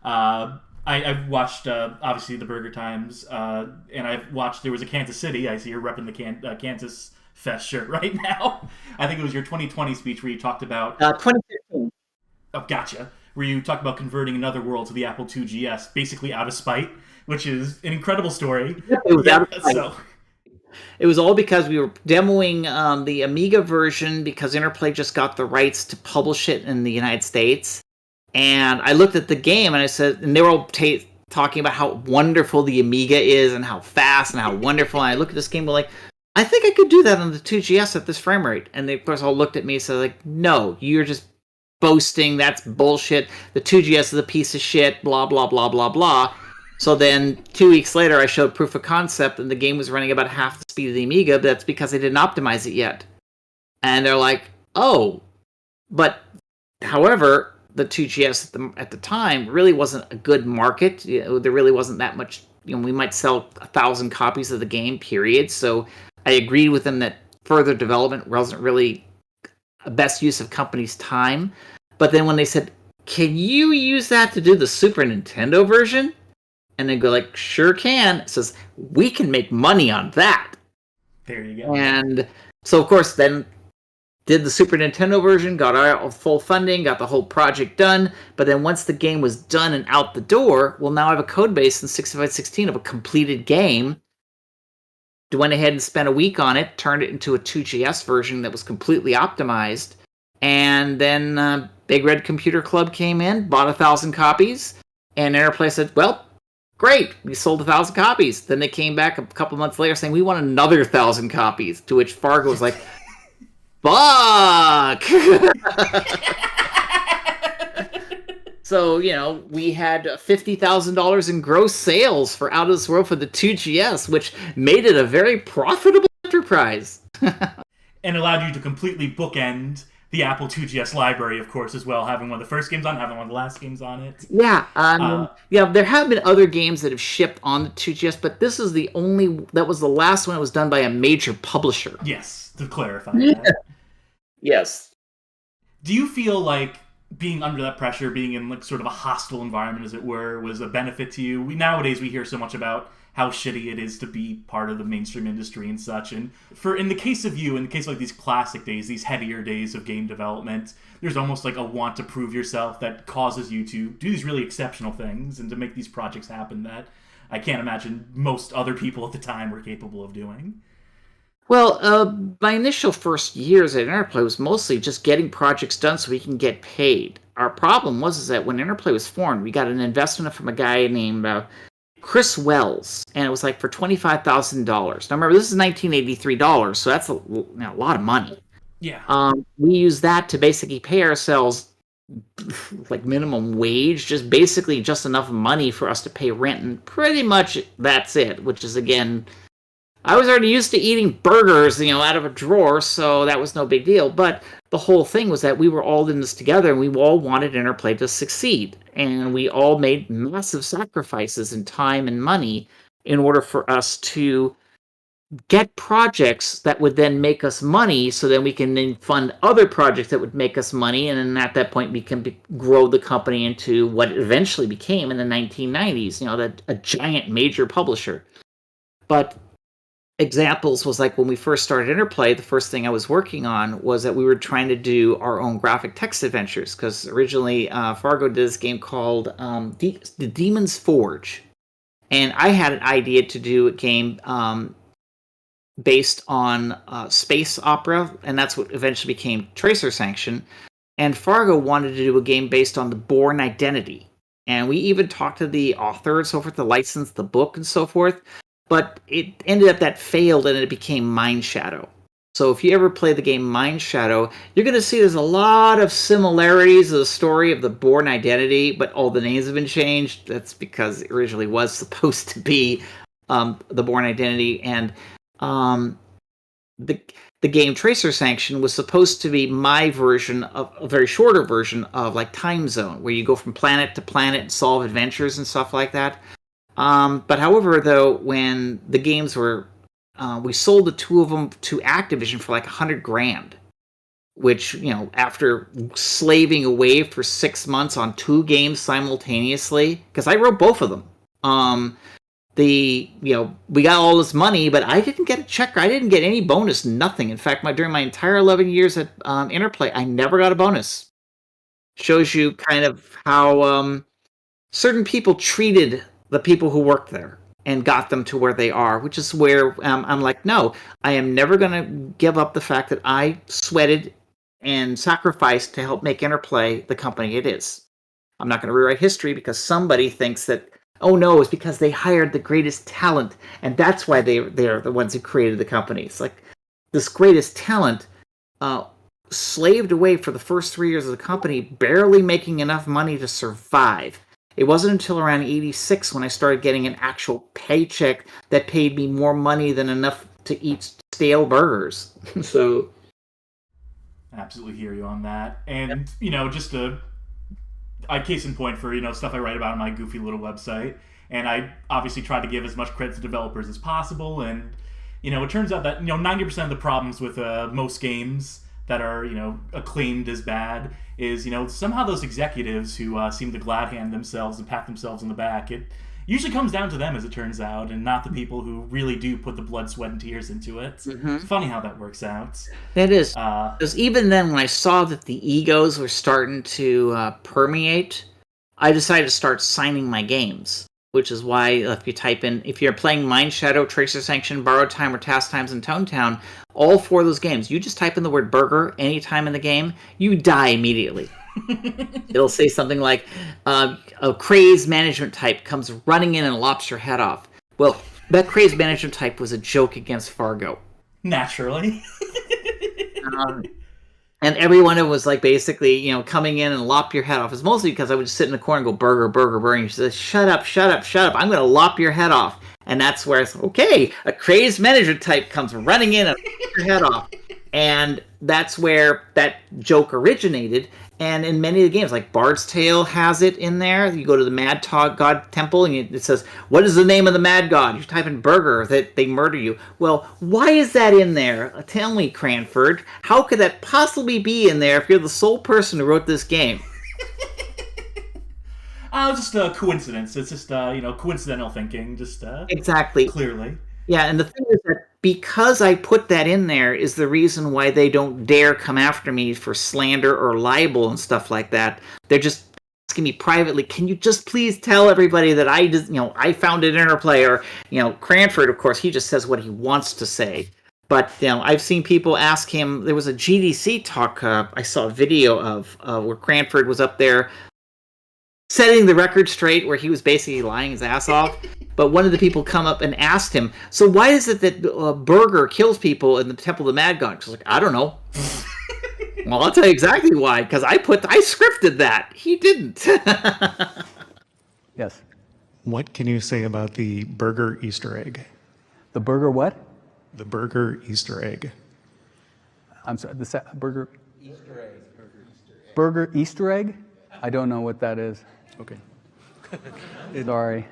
I've watched obviously the Burger Times and I've watched, there was a Kansas City. I see you're repping the Kansas Fest shirt right now. I think it was your 2020 speech where you talked about 2015. Oh, gotcha. Where you talk about converting another world to the Apple II GS, basically out of spite, which is an incredible story. Yep, it was out of spite. It was all because we were demoing the Amiga version because Interplay just got the rights to publish it in the United States. And I looked at the game and I said, and they were all talking about how wonderful the Amiga is and how fast and how wonderful. And I looked at this game and like, I think I could do that on the 2GS at this frame rate. And they, of course, all looked at me and said, like, no, you're just boasting. That's bullshit. The 2GS is a piece of shit. Blah, blah, blah, blah, blah. So then 2 weeks later, I showed proof of concept, and the game was running about half the speed of the Amiga, but that's because I didn't optimize it yet. And they're like, oh, but however, the 2GS at the time really wasn't a good market. There really wasn't that much. We might sell 1,000 copies of the game, period. So I agreed with them that further development wasn't really a best use of company's time. But then when they said, can you use that to do the Super Nintendo version? And they go like, sure can. It says, we can make money on that. There you go. And so, of course, then did the Super Nintendo version, got our full funding, got the whole project done. But then once the game was done and out the door, well, now I have a code base in 6516 of a completed game. Went ahead and spent a week on it, turned it into a 2GS version that was completely optimized. And then Big Red Computer Club came in, bought 1,000 copies. And Interplay said, well, great, we sold 1,000 copies. Then they came back a couple months later saying, we want another 1,000 copies. To which Fargo was like, fuck! So, we had $50,000 in gross sales for Out of This World for the 2GS, which made it a very profitable enterprise. And allowed you to completely bookend the Apple 2GS library, of course, as well, having one of the first games on, having one of the last games on it. Yeah, there have been other games that have shipped on the 2GS, but this is that was the last one that was done by a major publisher. Yes, to clarify that. Yes. Do you feel like being under that pressure, being in like sort of a hostile environment, as it were, was a benefit to you? Nowadays we hear so much about how shitty it is to be part of the mainstream industry and such. And in the case of you, in the case of like these classic days, these heavier days of game development, there's almost like a want to prove yourself that causes you to do these really exceptional things and to make these projects happen that I can't imagine most other people at the time were capable of doing. Well, my initial first years at Interplay was mostly just getting projects done so we can get paid. Our problem was that when Interplay was formed, we got an investment from a guy named Chris Wells, and it was like for $25,000. Now remember, this is $1983, so that's a lot of money. Yeah. We used that to basically pay ourselves like minimum wage, just enough money for us to pay rent, and pretty much that's it, which is, again, I was already used to eating burgers, out of a drawer, so that was no big deal. But the whole thing was that we were all in this together, and we all wanted Interplay to succeed. And we all made massive sacrifices in time and money in order for us to get projects that would then make us money, so then we can then fund other projects that would make us money. And then at that point, we can grow the company into what it eventually became in the 1990s, a giant major publisher. But examples was like when we first started Interplay, the first thing I was working on was that we were trying to do our own graphic text adventures, because originally Fargo did this game called The Demon's Forge. And I had an idea to do a game based on space opera, and that's what eventually became Tracer Sanction. And Fargo wanted to do a game based on the Bourne Identity. And we even talked to the author and so forth to license the book and so forth. But it ended up that failed, and it became Mind Shadow. So if you ever play the game Mind Shadow, you're going to see there's a lot of similarities to the story of the Bourne Identity, but all the names have been changed. That's because it originally was supposed to be the Bourne Identity, and the game Tracer Sanction was supposed to be my version of a very shorter version of like Time Zone, where you go from planet to planet and solve adventures and stuff like that. But however, though, when the games were, we sold the two of them to Activision for like $100,000, which, after slaving away for 6 months on 2 games simultaneously, because I wrote both of them, we got all this money, but I didn't get a check. I didn't get any bonus, nothing. In fact, during my entire 11 years at Interplay, I never got a bonus. Shows you kind of how certain people treated the people who worked there and got them to where they are, which is where I'm like, no, I am never going to give up the fact that I sweated and sacrificed to help make Interplay the company it is. I'm not going to rewrite history because somebody thinks that, oh no, it's because they hired the greatest talent, and that's why they're the ones who created the company. It's like this greatest talent slaved away for the first 3 years of the company, barely making enough money to survive. It wasn't until around 86 when I started getting an actual paycheck that paid me more money than enough to eat stale burgers. So, Absolutely hear you on that. And, you know, just I case in point for, you know, stuff I write about on my goofy little website. And I obviously try to give as much credit to developers as possible. And, you know, it turns out that, you know, 90% of the problems with most games that are, you know, acclaimed as bad is, you know, somehow those executives who seem to glad hand themselves and pat themselves on the back, it usually comes down to them, as it turns out, and not the people who really do put the blood, sweat, and tears into it. It's funny how that works out. It is. Because even then, when I saw that the egos were starting to permeate, I decided to start signing my games. Which is why if you're playing Mind Shadow, Tracer Sanction, Borrowed Time, or Task Times in Tone Town, all 4 of those games, you just type in the word burger anytime in the game, you die immediately. It'll say something like, a crazed management type comes running in and lops your head off. Well, that crazed management type was a joke against Fargo. Naturally. And everyone was like basically, you know, coming in and lop your head off. It's mostly because I would just sit in the corner and go burger, burger, burger. And you say, shut up, shut up, shut up. I'm going to lop your head off. And that's where it's, okay, a crazed manager type comes running in and lops your head off. And that's where that joke originated. And in many of the games, like Bard's Tale has it in there. You go to the Mad God Temple, and it says, what is the name of the Mad God? You type in burger, that they murder you. Well, why is that in there? Tell me, Cranford. How could that possibly be in there if you're the sole person who wrote this game? Just a coincidence. It's just, you know, coincidental thinking. Just exactly. Clearly. Yeah, and the thing is that because I put that in there is the reason why they don't dare come after me for slander or libel and stuff like that. They're just asking me privately, can you just please tell everybody that I founded Interplay, or, you know, Cranford, of course, he just says what he wants to say. But, you know, I've seen people ask him, there was a GDC talk I saw a video of where Cranford was up there setting the record straight, where he was basically lying his ass off. But one of the people come up and asked him, so why is it that Burger kills people in the Temple of the Mad God? He's like, I don't know. Well, I'll tell you exactly why, because I scripted that. He didn't. Yes. What can you say about the burger Easter egg? The burger what? The burger Easter egg. I'm sorry, the burger... Easter egg. Burger Easter egg? I don't know what that is. Okay. Sorry.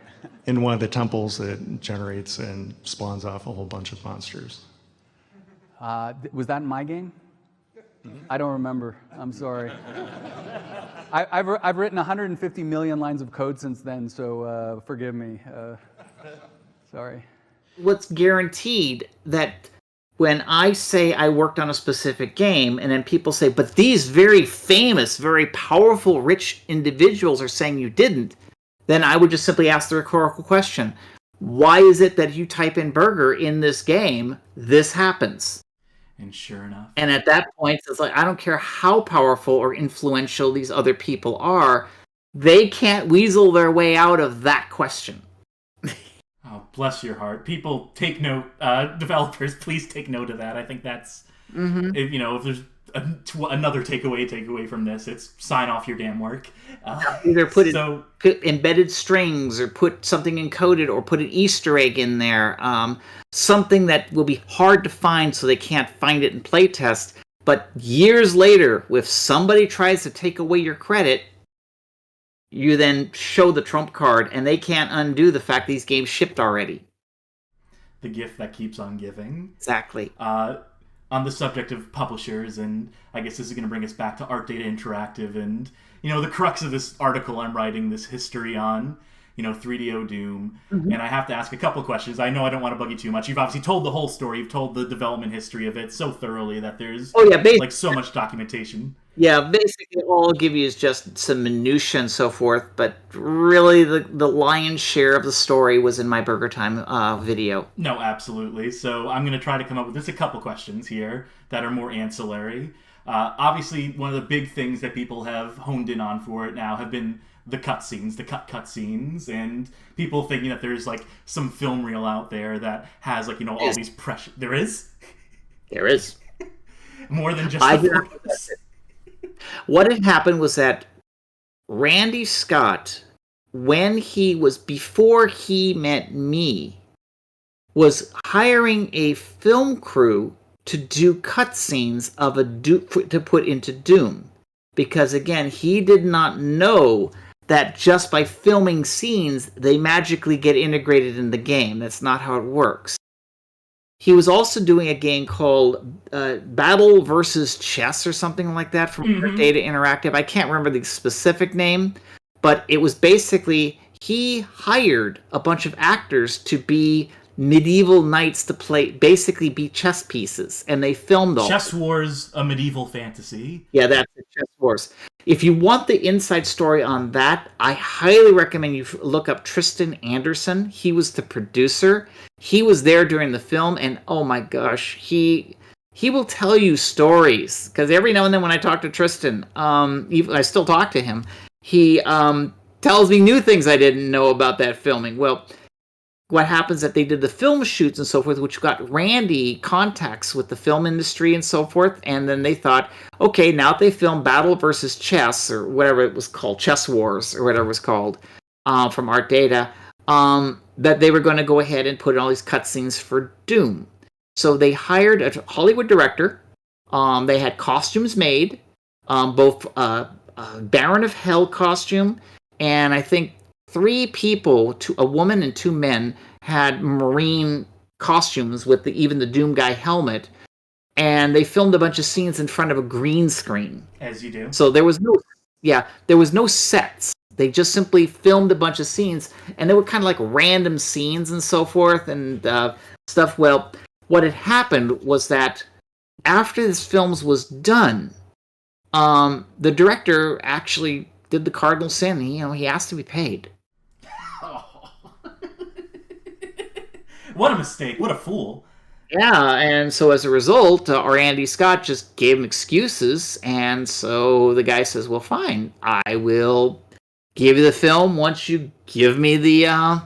In one of the temples, it generates and spawns off a whole bunch of monsters. Was that in my game? I don't remember. I'm sorry. I've written 150 million lines of code since then, so forgive me. Sorry. What's guaranteed that when I say I worked on a specific game, and then people say, but these very famous, very powerful, rich individuals are saying you didn't, then I would just simply ask the rhetorical question, why is it that you type in burger in this game, this happens? And sure enough. And at that point, it's like, I don't care how powerful or influential these other people are, they can't weasel their way out of that question. Oh, bless your heart. People, take note. Developers, please take note of that. I think that's, if, you know, if there's another takeaway from this, it's sign off your damn work. Either put embedded strings, or put something encoded, or put an Easter egg in there. Something that will be hard to find so they can't find it in playtest. But years later, if somebody tries to take away your credit, you then show the trump card, and they can't undo the fact these games shipped already. The gift that keeps on giving. Exactly. On the subject of publishers, and I guess this is going to bring us back to Art Data Interactive, and, you know, the crux of this article I'm writing, this history on, you know, 3DO Doom, and I have to ask a couple questions. I know I don't want to bug you too much. You've obviously told the whole story. You've told the development history of it so thoroughly that there's like so much documentation. Yeah, basically all I'll give you is just some minutia and so forth, but really the lion's share of the story was in my Burger Time video. No, absolutely. So I'm going to try to come up with just a couple questions here that are more ancillary. Obviously, one of the big things that people have honed in on for it now have been the cutscenes, the cutscenes, and people thinking that there's like some film reel out there that has like, you know, all these precious... There is? There is. More than just the photos. What had happened was that Randy Scott before he met me, was hiring a film crew to do cutscenes of to put into Doom. Because again, he did not know that just by filming scenes, they magically get integrated in the game. That's not how it works. He was also doing a game called Battle versus Chess or something like that from Data Interactive. I can't remember the specific name, but it was basically he hired a bunch of actors to be medieval knights to basically be chess pieces, and they filmed all. Chess Wars, a medieval fantasy. Yeah, that's it, Chess Wars. If you want the inside story on that, I highly recommend you look up Tristan Anderson. He was the producer. He was there during the film, and oh my gosh, he will tell you stories. Because every now and then when I talk to Tristan, I still talk to him, he tells me new things I didn't know about that filming. Well, what happens that they did the film shoots and so forth, which got Randy contacts with the film industry and so forth, and then they thought, okay, now that they filmed Battle versus Chess, or whatever it was called, Chess Wars, or whatever it was called, from Art Data, that they were going to go ahead and put in all these cutscenes for Doom. So they hired a Hollywood director. They had costumes made, both Baron of Hell costume, and I think 3 people, a woman and 2 men, had Marine costumes with even the Doom guy helmet, and they filmed a bunch of scenes in front of a green screen. As you do. So there was no sets. They just simply filmed a bunch of scenes, and they were kind of like random scenes and so forth and stuff. Well, what had happened was that after this film was done, the director actually did the cardinal sin. He asked to be paid. What a mistake. What a fool. Yeah, and so as a result, Randy Scott just gave him excuses, and so the guy says, well, fine, I will give you the film once you give me the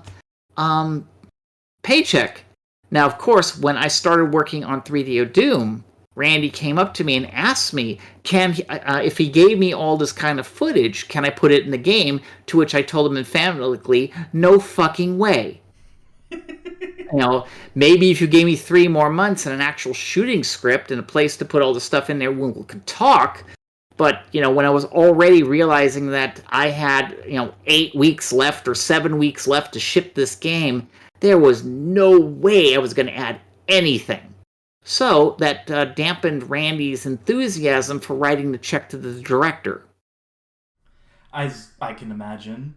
paycheck. Now, of course, when I started working on 3DO Doom, Randy came up to me and asked me, if he gave me all this kind of footage, can I put it in the game? To which I told him emphatically, no fucking way. Maybe if you gave me 3 more months and an actual shooting script and a place to put all the stuff in there, we could talk. But, when I was already realizing that I had, 8 weeks left or 7 weeks left to ship this game, there was no way I was going to add anything. So that dampened Randy's enthusiasm for writing the check to the director. As I can imagine.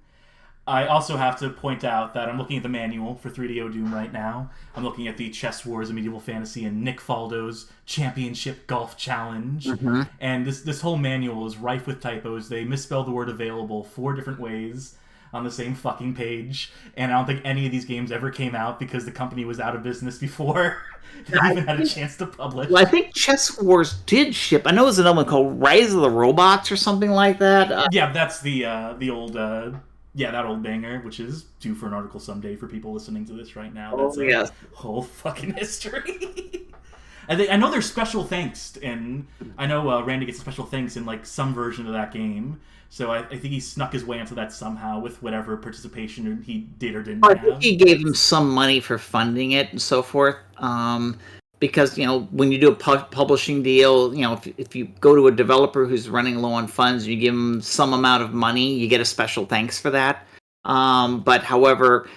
I also have to point out that I'm looking at the manual for 3DO Doom right now. I'm looking at the Chess Wars of Medieval Fantasy and Nick Faldo's Championship Golf Challenge. Mm-hmm. And this whole manual is rife with typos. They misspelled the word available 4 different ways on the same fucking page. And I don't think any of these games ever came out because the company was out of business before they even had a chance to publish. Well, I think Chess Wars did ship. I know there's another one called Rise of the Robots or something like that. Yeah, that's the old... that old banger, which is due for an article someday for people listening to this right now. That's a whole fucking history. I know there's special thanks, and I know Randy gets special thanks in like some version of that game. So I think he snuck his way into that somehow with whatever participation he did or didn't have. I think he gave him some money for funding it and so forth. Because, when you do a publishing deal, if you go to a developer who's running low on funds, you give them some amount of money, you get a special thanks for that. But however,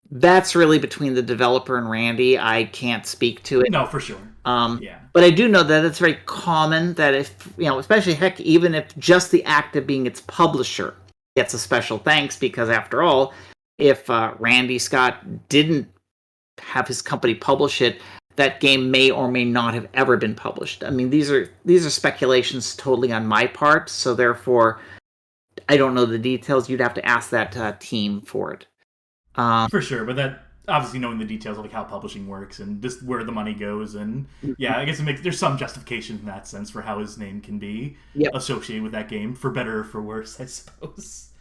that's really between the developer and Randy. I can't speak to it. No, for sure. But I do know that it's very common that if, especially even if just the act of being its publisher gets a special thanks, because after all, if Randy Scott didn't have his company publish it, that game may or may not have ever been published. I mean, these are speculations totally on my part, so therefore, I don't know the details. You'd have to ask that team for it. For sure, but that obviously knowing the details of like how publishing works and just where the money goes, and yeah, I guess there's some justification in that sense for how his name can be associated with that game, for better or for worse, I suppose.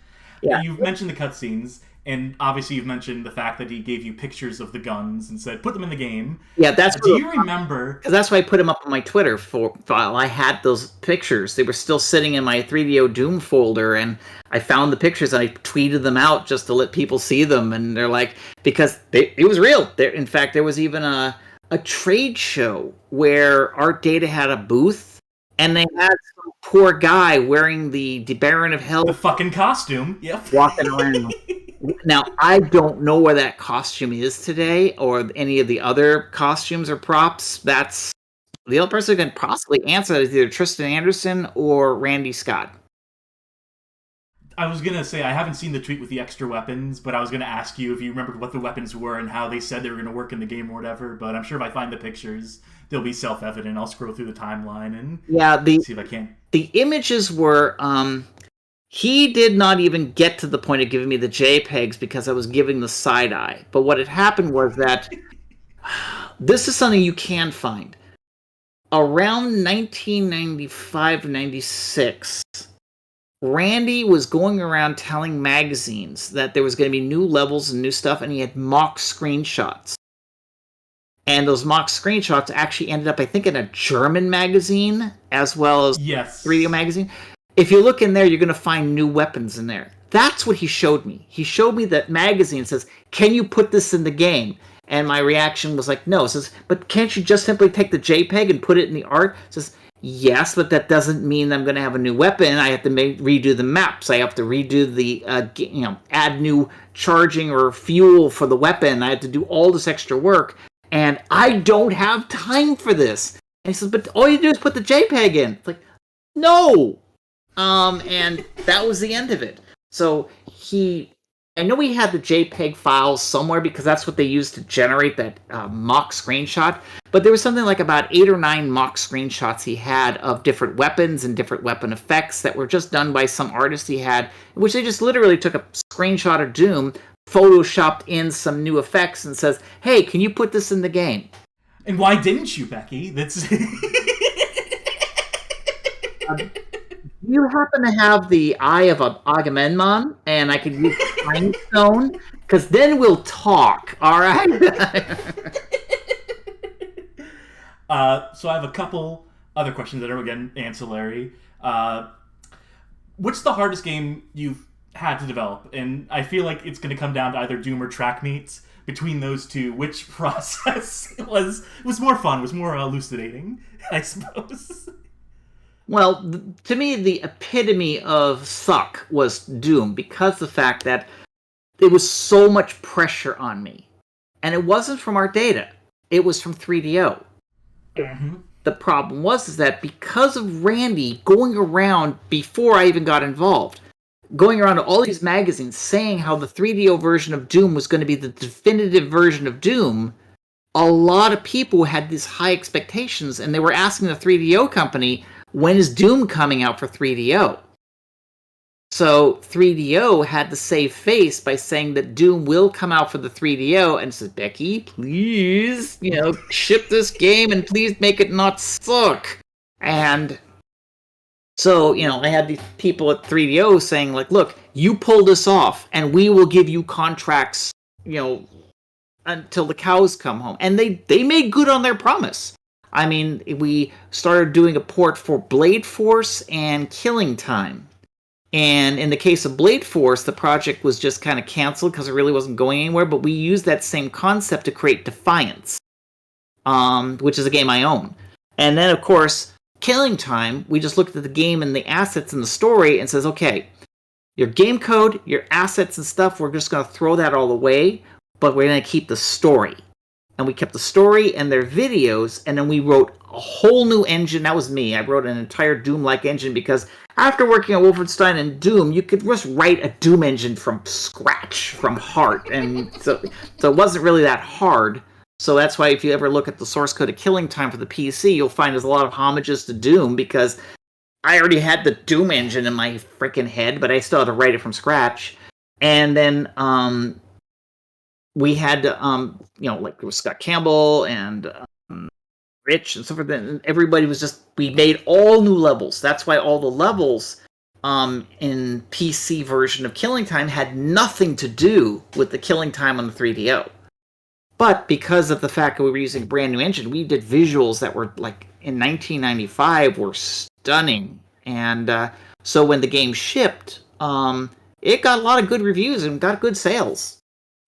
Yeah. You've mentioned the cutscenes, And obviously, you've mentioned the fact that he gave you pictures of the guns and said, "Put them in the game." Yeah, that's Do you remember? because that's why I put them up on my Twitter file. I had those pictures. They were still sitting in my 3DO Doom folder, and I found the pictures and I tweeted them out just to let people see them. And they're like, because it was real. In fact, there was even a trade show where Art Data had a booth, and they had some poor guy wearing the Baron of Hell The fucking costume. Yep. walking around. Now, I don't know where that costume is today, or any of the other costumes or props. That's the only person who can possibly answer that is either Tristan Anderson or Randy Scott. I was gonna say I haven't seen the tweet with the extra weapons, but I was gonna ask you if you remembered what the weapons were and how they said they were gonna work in the game or whatever. But I'm sure if I find the pictures, they'll be self-evident. I'll scroll through the timeline and see if I can. The images were. He did not even get to the point of giving me the JPEGs because I was giving the side eye. But what had happened was that this is something you can find. Around 1995-96, Randy was going around telling magazines that there was going to be new levels and new stuff, and he had mock screenshots. And those mock screenshots actually ended up, I think, in a German magazine as well as 3DO magazine. If you look in there, you're going to find new weapons in there. That's what he showed me. He showed me that magazine, says, "Can you put this in the game?" And my reaction was like, no. It says, "But can't you just simply take the JPEG and put it in the art?" It says, "Yes, but that doesn't mean I'm going to have a new weapon. I have to redo the maps. I have to redo the, add new charging or fuel for the weapon. I have to do all this extra work. And I don't have time for this." And he says, "But all you do is put the JPEG in." It's like, no. And that was the end of it. So I know he had the JPEG files somewhere because that's what they used to generate that mock screenshot. But there was something like about 8 or 9 mock screenshots he had of different weapons and different weapon effects that were just done by some artist he had, which they just literally took a screenshot of Doom, photoshopped in some new effects, and says, "Hey, can you put this in the game?" And why didn't you, Becky? That's. Do you happen to have the Eye of Agamemnon, and I could use Time Stone? Because then we'll talk, all right? So I have a couple other questions that are, again, ancillary. What's the hardest game you've had to develop? And I feel like it's going to come down to either Doom or Track Meets. Between those two, which process was more fun, was more elucidating, I suppose? Well, to me, the epitome of suck was Doom, because the fact that there was so much pressure on me. And it wasn't from Art Data. It was from 3DO. Mm-hmm. The problem was that because of Randy going around before I even got involved, going around to all these magazines saying how the 3DO version of Doom was going to be the definitive version of Doom, a lot of people had these high expectations, and they were asking the 3DO company, when is Doom coming out for 3DO? So 3DO had to save face by saying that Doom will come out for the 3DO, and said, "Becky, please, ship this game and please make it not suck." And so, I had these people at 3DO saying, like, "Look, you pull this off, and we will give you contracts, until the cows come home." And they made good on their promise. I mean, we started doing a port for Blade Force and Killing Time. And in the case of Blade Force, the project was just kind of canceled because it really wasn't going anywhere, but we used that same concept to create Defiance, which is a game I own. And then, of course, Killing Time, we just looked at the game and the assets and the story and says, okay, your game code, your assets and stuff, we're just going to throw that all away, but we're going to keep the story. And we kept the story and their videos, and then we wrote a whole new engine. That was me. I wrote an entire Doom-like engine because after working on Wolfenstein and Doom, you could just write a Doom engine from scratch, from heart. And so it wasn't really that hard. So that's why if you ever look at the source code of Killing Time for the PC, you'll find there's a lot of homages to Doom because I already had the Doom engine in my freaking head, but I still had to write it from scratch. And then we had, like there was Scott Campbell and Rich and so forth. And everybody was just, we made all new levels. That's why all the levels in PC version of Killing Time had nothing to do with the Killing Time on the 3DO. But because of the fact that we were using a brand new engine, we did visuals that were like in 1995 were stunning. And so when the game shipped, it got a lot of good reviews and got good sales.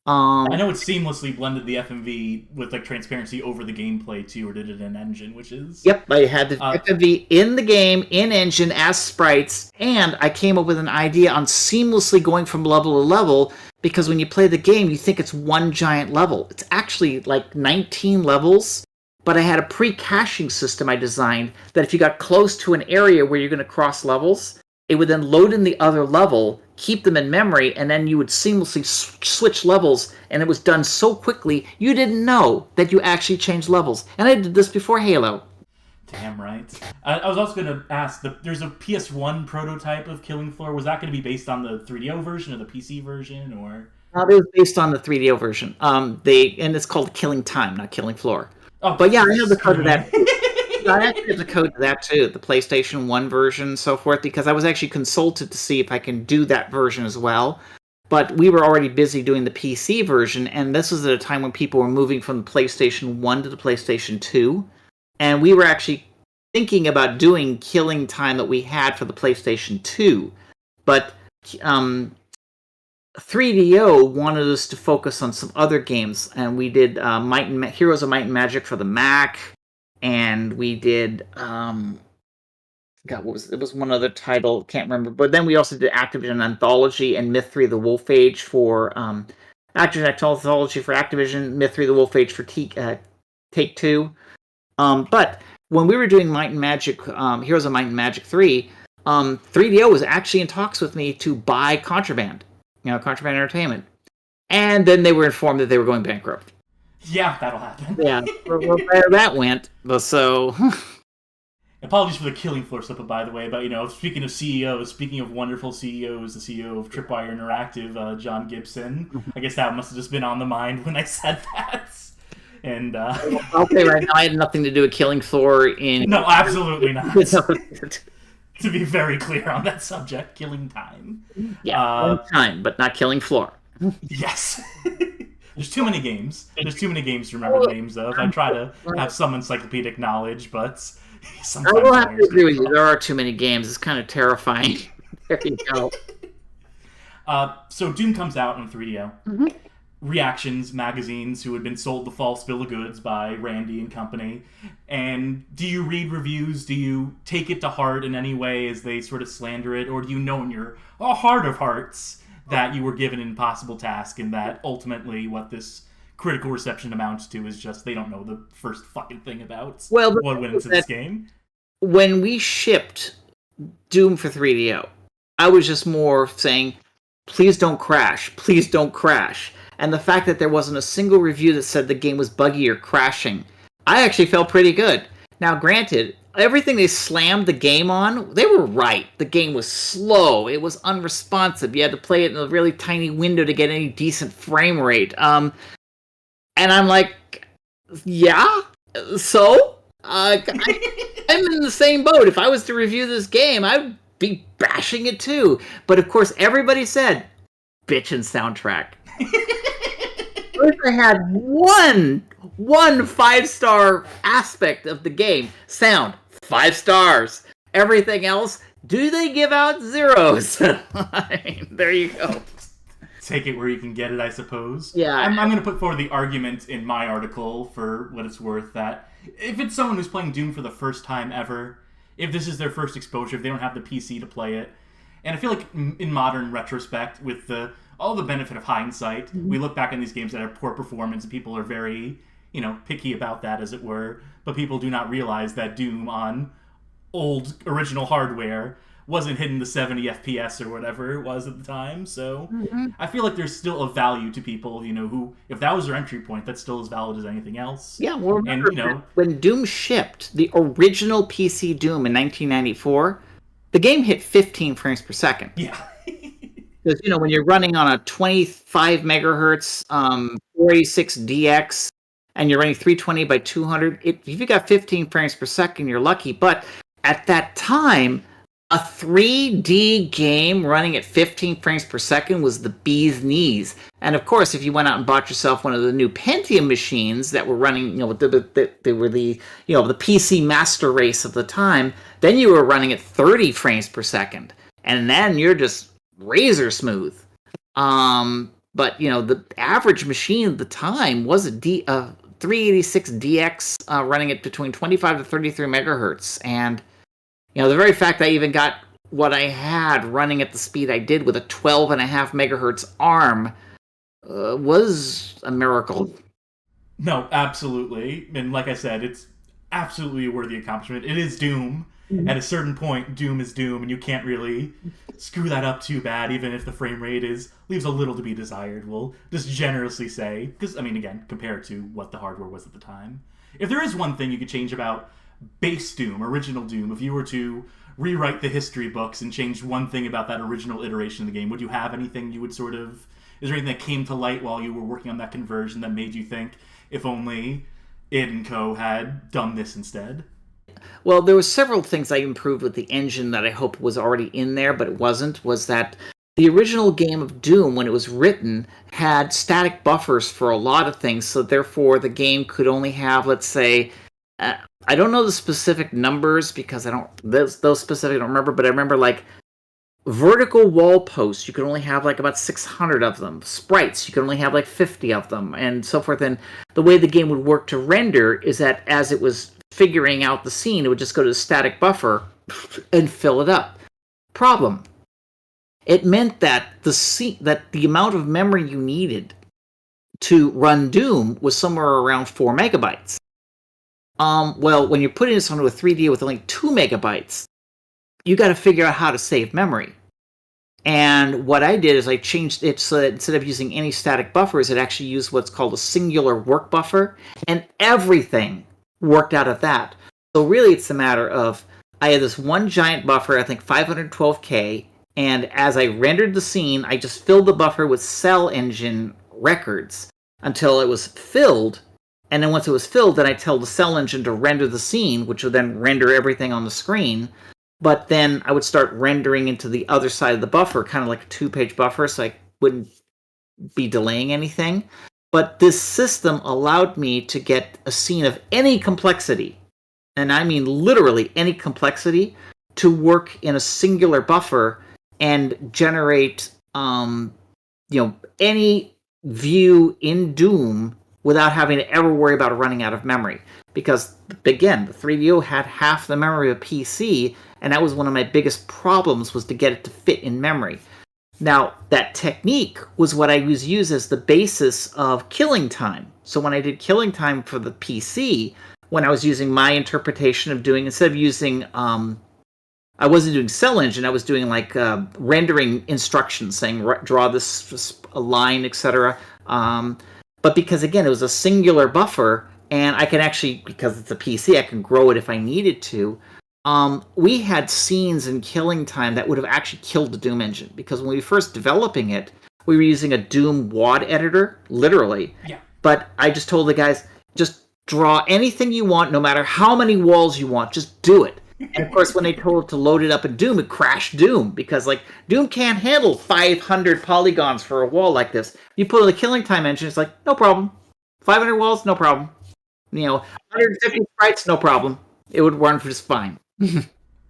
I know it seamlessly blended the FMV with like transparency over the gameplay too, or did it in engine, which is... Yep, I had the FMV in the game, in engine, as sprites, and I came up with an idea on seamlessly going from level to level, because when you play the game, you think it's one giant level. It's actually like 19 levels, but I had a pre-caching system I designed that if you got close to an area where you're going to cross levels, it would then load in the other level, keep them in memory, and then you would seamlessly switch levels, and it was done so quickly, you didn't know that you actually changed levels. And I did this before Halo. Damn right. I was also going to ask, there's a PS1 prototype of Killing Floor. Was that going to be based on the 3DO version or the PC version, or...? It was based on the 3DO version. And it's called Killing Time, not Killing Floor. Oh, but yeah, I have the code of that. I actually have the code to that too, the PlayStation 1 version and so forth, because I was actually consulted to see if I can do that version as well. But we were already busy doing the PC version, and this was at a time when people were moving from the PlayStation 1 to the PlayStation 2. And we were actually thinking about doing Killing Time that we had for the PlayStation 2. But 3DO wanted us to focus on some other games, and we did Heroes of Might and Magic for the Mac. And we did, it was one other title, can't remember. But then we also did Activision Anthology and Myth 3 The Wolf Age for, Activision Anthology for Activision, Myth 3 The Wolf Age for Take-Two. But when we were doing Might and Magic, Heroes of Might and Magic 3, 3DO was actually in talks with me to buy Contraband, Contraband Entertainment. And then they were informed that they were going bankrupt. Yeah, that'll happen. Yeah, where that went. So, apologies for the Killing Floor slip-up, by the way. But speaking of CEOs, speaking of wonderful CEOs, the CEO of Tripwire Interactive, John Gibson. I guess that must have just been on the mind when I said that. And okay, right now I had nothing to do with Killing Floor in. No, absolutely not. To be very clear on that subject, Killing Time. Yeah, Time, but not Killing Floor. Yes. There's too many games. There's too many games to remember the names of. I try to have some encyclopedic knowledge, but sometimes I will have to agree with you. There are too many games. It's kind of terrifying. There you go. So Doom comes out on 3DO. Mm-hmm. Reactions magazines who had been sold the false bill of goods by Randy and company. And do you read reviews? Do you take it to heart in any way as they sort of slander it? Or do you know in your heart of hearts that you were given an impossible task and that ultimately what this critical reception amounts to is just they don't know the first fucking thing about what went into this game? When we shipped Doom for 3DO, I was just more saying, please don't crash. Please don't crash. And the fact that there wasn't a single review that said the game was buggy or crashing, I actually felt pretty good. Now, granted, everything they slammed the game on, they were right. The game was slow. It was unresponsive. You had to play it in a really tiny window to get any decent frame rate. And I'm like, yeah? So? I'm in the same boat. If I was to review this game, I'd be bashing it too. But of course, everybody said, bitchin' soundtrack. I had one 5-star aspect of the game. Sound, 5 stars. Everything else, do they give out zeros? I mean, there you go. Take it where you can get it, I suppose. Yeah. I'm going to put forward the argument in my article, for what it's worth, that if it's someone who's playing Doom for the first time ever, if this is their first exposure, if they don't have the PC to play it, and I feel like in modern retrospect, with all the benefit of hindsight, we look back on these games that have poor performance, and people are very, picky about that, as it were. But people do not realize that Doom on old original hardware wasn't hitting the 70 FPS or whatever it was at the time. So I feel like there's still a value to people, who, if that was their entry point, that's still as valid as anything else. Yeah, well, remember, when Doom shipped, the original PC Doom in 1994, the game hit 15 frames per second. Yeah. Because, when you're running on a 25 megahertz 486DX and you're running 320 by 200, if you got 15 frames per second, you're lucky. But at that time, A 3D game running at 15 frames per second was the bee's knees. And of course, if you went out and bought yourself one of the new Pentium machines that were running, they were the PC master race of the time, then you were running at 30 frames per second, and then you're just razor smooth. But the average machine at the time was a 386DX running at between 25 to 33 megahertz, and the very fact that I even got what I had running at the speed I did with a 12.5 megahertz ARM was a miracle. No, absolutely. And like I said, it's absolutely a worthy accomplishment. It is Doom. At a certain point, Doom is Doom, and you can't really screw that up too bad, even if the frame rate leaves a little to be desired, we'll just generously say. Because, again, compared to what the hardware was at the time. If there is one thing you could change about base Doom, original Doom, if you were to rewrite the history books and change one thing about that original iteration of the game, would you have anything you would is there anything that came to light while you were working on that conversion that made you think, if only id & Co. had done this instead? Well, there were several things I improved with the engine that I hoped was already in there, but it wasn't, was that the original game of Doom, when it was written, had static buffers for a lot of things, so therefore the game could only have, let's say, I don't know the specific numbers because those specific I don't remember, but I remember like vertical wall posts, you could only have like about 600 of them. Sprites, you could only have like 50 of them, and so forth. And the way the game would work to render is that as it was figuring out the scene, it would just go to the static buffer and fill it up. Problem. It meant that the amount of memory you needed to run Doom was somewhere around 4 megabytes. Well, when you're putting this onto a 3D with only 2 megabytes, you got to figure out how to save memory. And what I did is I changed it so that instead of using any static buffers, it actually used what's called a singular work buffer, and everything worked out of that. So really, it's a matter of I had this one giant buffer, I think 512K, and as I rendered the scene, I just filled the buffer with cell engine records until it was filled. And then once it was filled, then I tell the cell engine to render the scene, which would then render everything on the screen. But then I would start rendering into the other side of the buffer, kind of like a 2-page buffer, so I wouldn't be delaying anything. But this system allowed me to get a scene of any complexity, and I mean literally any complexity, to work in a singular buffer and generate any view in Doom without having to ever worry about running out of memory. Because, again, the 3DO had half the memory of a PC, and that was one of my biggest problems, was to get it to fit in memory. Now, that technique was what I was used as the basis of killing time. So when I did killing time for the PC, when I was using my interpretation of doing, instead of using, I wasn't doing cell engine, I was doing like rendering instructions, saying draw this line, etc. But because, again, it was a singular buffer, and I can actually, because it's a PC, I can grow it if I needed to. We had scenes in killing time that would have actually killed the Doom engine, because when we were first developing it, we were using a Doom WAD editor, literally. Yeah. But I just told the guys, just draw anything you want, no matter how many walls you want, just do it. And of course, when they told it to load it up in Doom, it crashed Doom, because like Doom can't handle 500 polygons for a wall like this. You put in the killing time engine, it's like, no problem. 500 walls, no problem. 150 sprites, no problem. It would run just fine.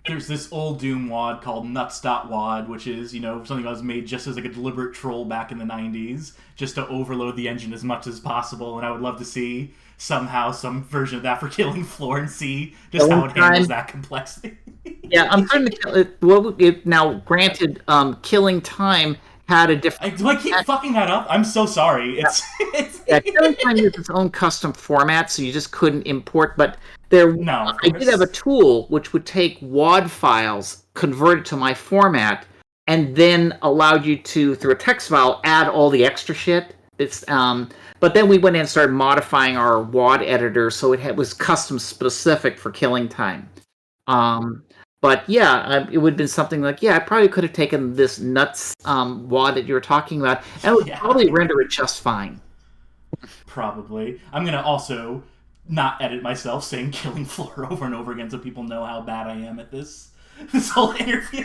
There's this old Doom WAD called nuts.wad, which is, something that was made just as like a deliberate troll back in the 90s, just to overload the engine as much as possible, and I would love to see somehow some version of that for killing floor and see just how it handles that complexity. Yeah, I'm trying to kill it. Now, granted, killing time had a different... Do I keep fucking that up? I'm so sorry. Yeah, killing time used its own custom format, so you just couldn't import, but I did have a tool which would take WAD files, convert it to my format, and then allowed you to, through a text file, add all the extra shit. But then we went in and started modifying our WAD editor so it was custom specific for killing time. But yeah, it would have been something like, I probably could have taken this nuts WAD that you were talking about, and it would probably render it just fine. Probably. I'm going to also not edit myself saying killing floor over and over again so people know how bad I am at this. this whole interview.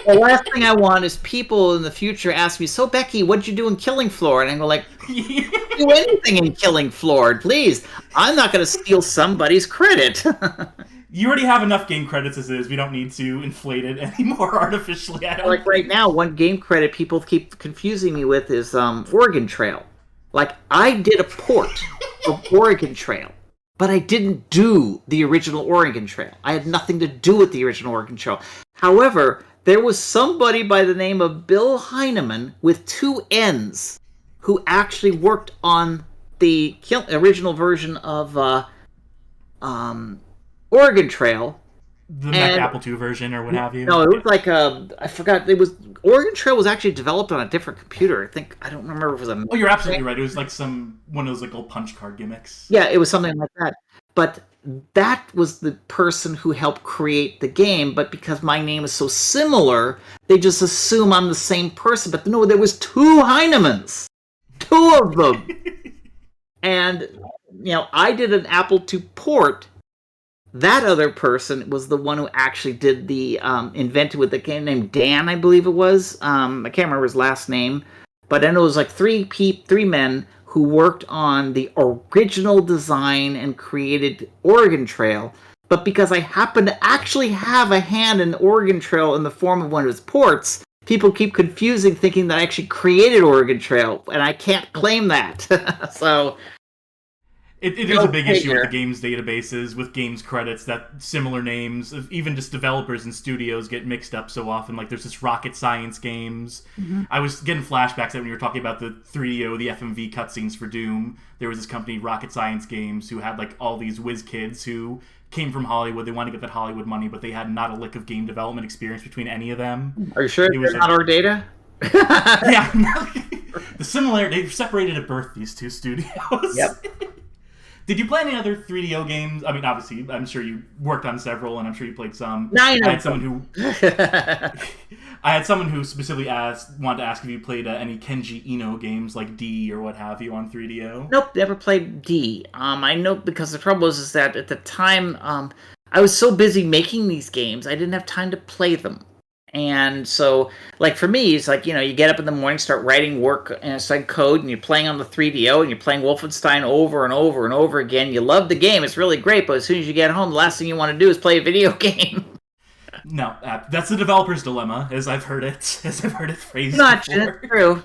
The last thing I want is people in the future ask me, so Becky, what'd you do in Killing Floor? And I go like, do anything in Killing Floor, please. I'm not going to steal somebody's credit. You already have enough game credits as is. We don't need to inflate it anymore artificially. I don't like right now, one game credit people keep confusing me with is Oregon Trail. Like, I did a port of Oregon Trail, but I didn't do the original Oregon Trail. I had nothing to do with the original Oregon Trail. However, there was somebody by the name of Bill Heineman with 2 N's who actually worked on the original version of Oregon Trail. The Mac Apple II version or what have you. No, it was like I forgot. It was Oregon Trail was actually developed on a different computer. I don't remember if it was a. Oh, you're absolutely right. It was like one of those like old punch card gimmicks. Yeah, it was something like that. But that was the person who helped create the game. But because my name is so similar, they just assume I'm the same person. But no, there was 2 Heinemans, 2 of them, and I did an Apple II port. That other person was the one who actually did the invented with the game named Dan, I believe it was. I can't remember his last name, but then it was like 3 men who worked on the original design and created Oregon Trail. But because I happen to actually have a hand in Oregon Trail in the form of one of his ports, people keep confusing, thinking that I actually created Oregon Trail, and I can't claim that. So. It is a big issue with the games databases, with games credits, that similar names, even just developers and studios get mixed up so often. Like, there's this Rocket Science Games. Mm-hmm. I was getting flashbacks when you were talking about the 3DO, the FMV cutscenes for Doom. There was this company, Rocket Science Games, who had, like, all these whiz kids who came from Hollywood. They wanted to get that Hollywood money, but they had not a lick of game development experience between any of them. Are you sure it's not our data? Yeah. The similarity, they've separated at birth, these 2 studios. Yep. Did you play any other 3DO games? I mean, obviously, I'm sure you worked on several, and I'm sure you played some. I had someone who specifically wanted to ask if you played any Kenji Ino games like D or what have you on 3DO. Nope, never played D. I know because the trouble is that at the time, I was so busy making these games, I didn't have time to play them. And so, like, for me, it's like, you get up in the morning, start writing work, and it's like code, and you're playing on the 3DO, and you're playing Wolfenstein over and over and over again. You love the game. It's really great, but as soon as you get home, the last thing you want to do is play a video game. No, that's the developer's dilemma, as I've heard it phrased Not before. True.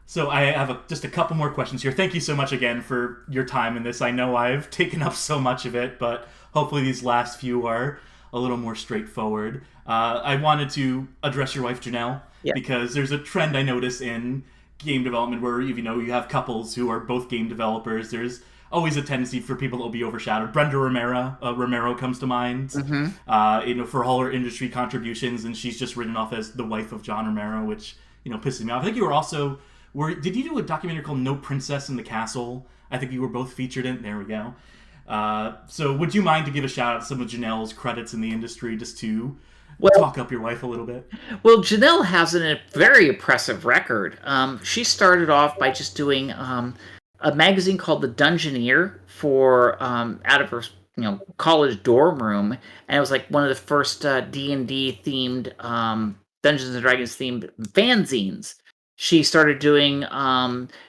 So I have just a couple more questions here. Thank you so much again for your time in this. I know I've taken up so much of it, but hopefully these last few are a little more straightforward. I wanted to address your wife, Janelle, because there's a trend I notice in game development where, you have couples who are both game developers. There's always a tendency for people that will be overshadowed. Brenda Romero comes to mind, for all her industry contributions, and she's just written off as the wife of John Romero, which, pisses me off. I think you were also, did you do a documentary called No Princess in the Castle? I think you were both featured in. There we go. So would you mind to give a shout out to some of Janelle's credits in the industry just to talk up your wife a little bit? Well, Janelle has a very impressive record. She started off by just doing a magazine called The Dungeoneer for out of her college dorm room, and it was like one of the first D&D themed Dungeons and Dragons themed fanzines. She started doing,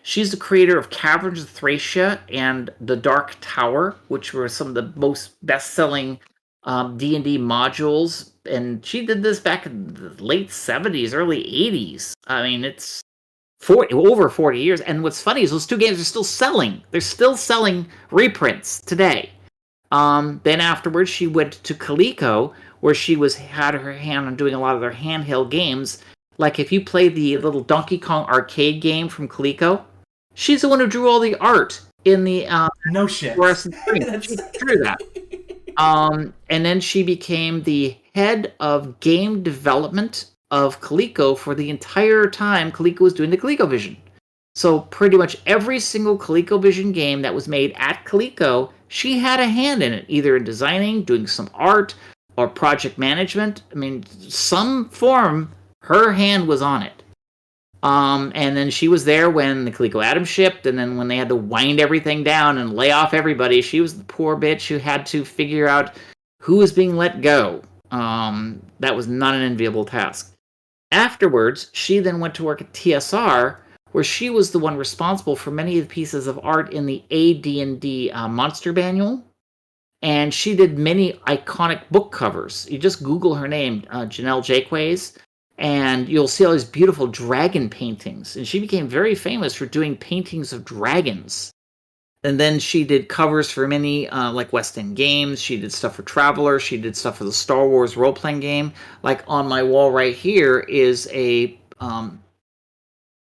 she's the creator of Caverns of Thracia and The Dark Tower, which were some of the most best-selling D&D modules. And she did this back in the late 70s, early 80s. I mean, it's over 40 years. And what's funny is those 2 games are still selling. They're still selling reprints today. Then afterwards, she went to Coleco, where she had her hand on doing a lot of their handheld games. Like, if you play the little Donkey Kong arcade game from Coleco, she's the one who drew all the art in the... no shit. She drew that. And then she became the head of game development of Coleco for the entire time Coleco was doing the ColecoVision. So pretty much every single ColecoVision game that was made at Coleco, she had a hand in it, either in designing, doing some art, or project management. I mean, some form... her hand was on it. And then she was there when the Coleco Atom shipped, and then when they had to wind everything down and lay off everybody, she was the poor bitch who had to figure out who was being let go. That was not an enviable task. Afterwards, she then went to work at TSR, where she was the one responsible for many of the pieces of art in the AD&D Monster Manual. And she did many iconic book covers. You just Google her name, Janelle Jakeways, and you'll see all these beautiful dragon paintings. And she became very famous for doing paintings of dragons. And then she did covers for many, like West End Games. She did stuff for Traveler. She did stuff for the Star Wars role-playing game. Like on my wall right here is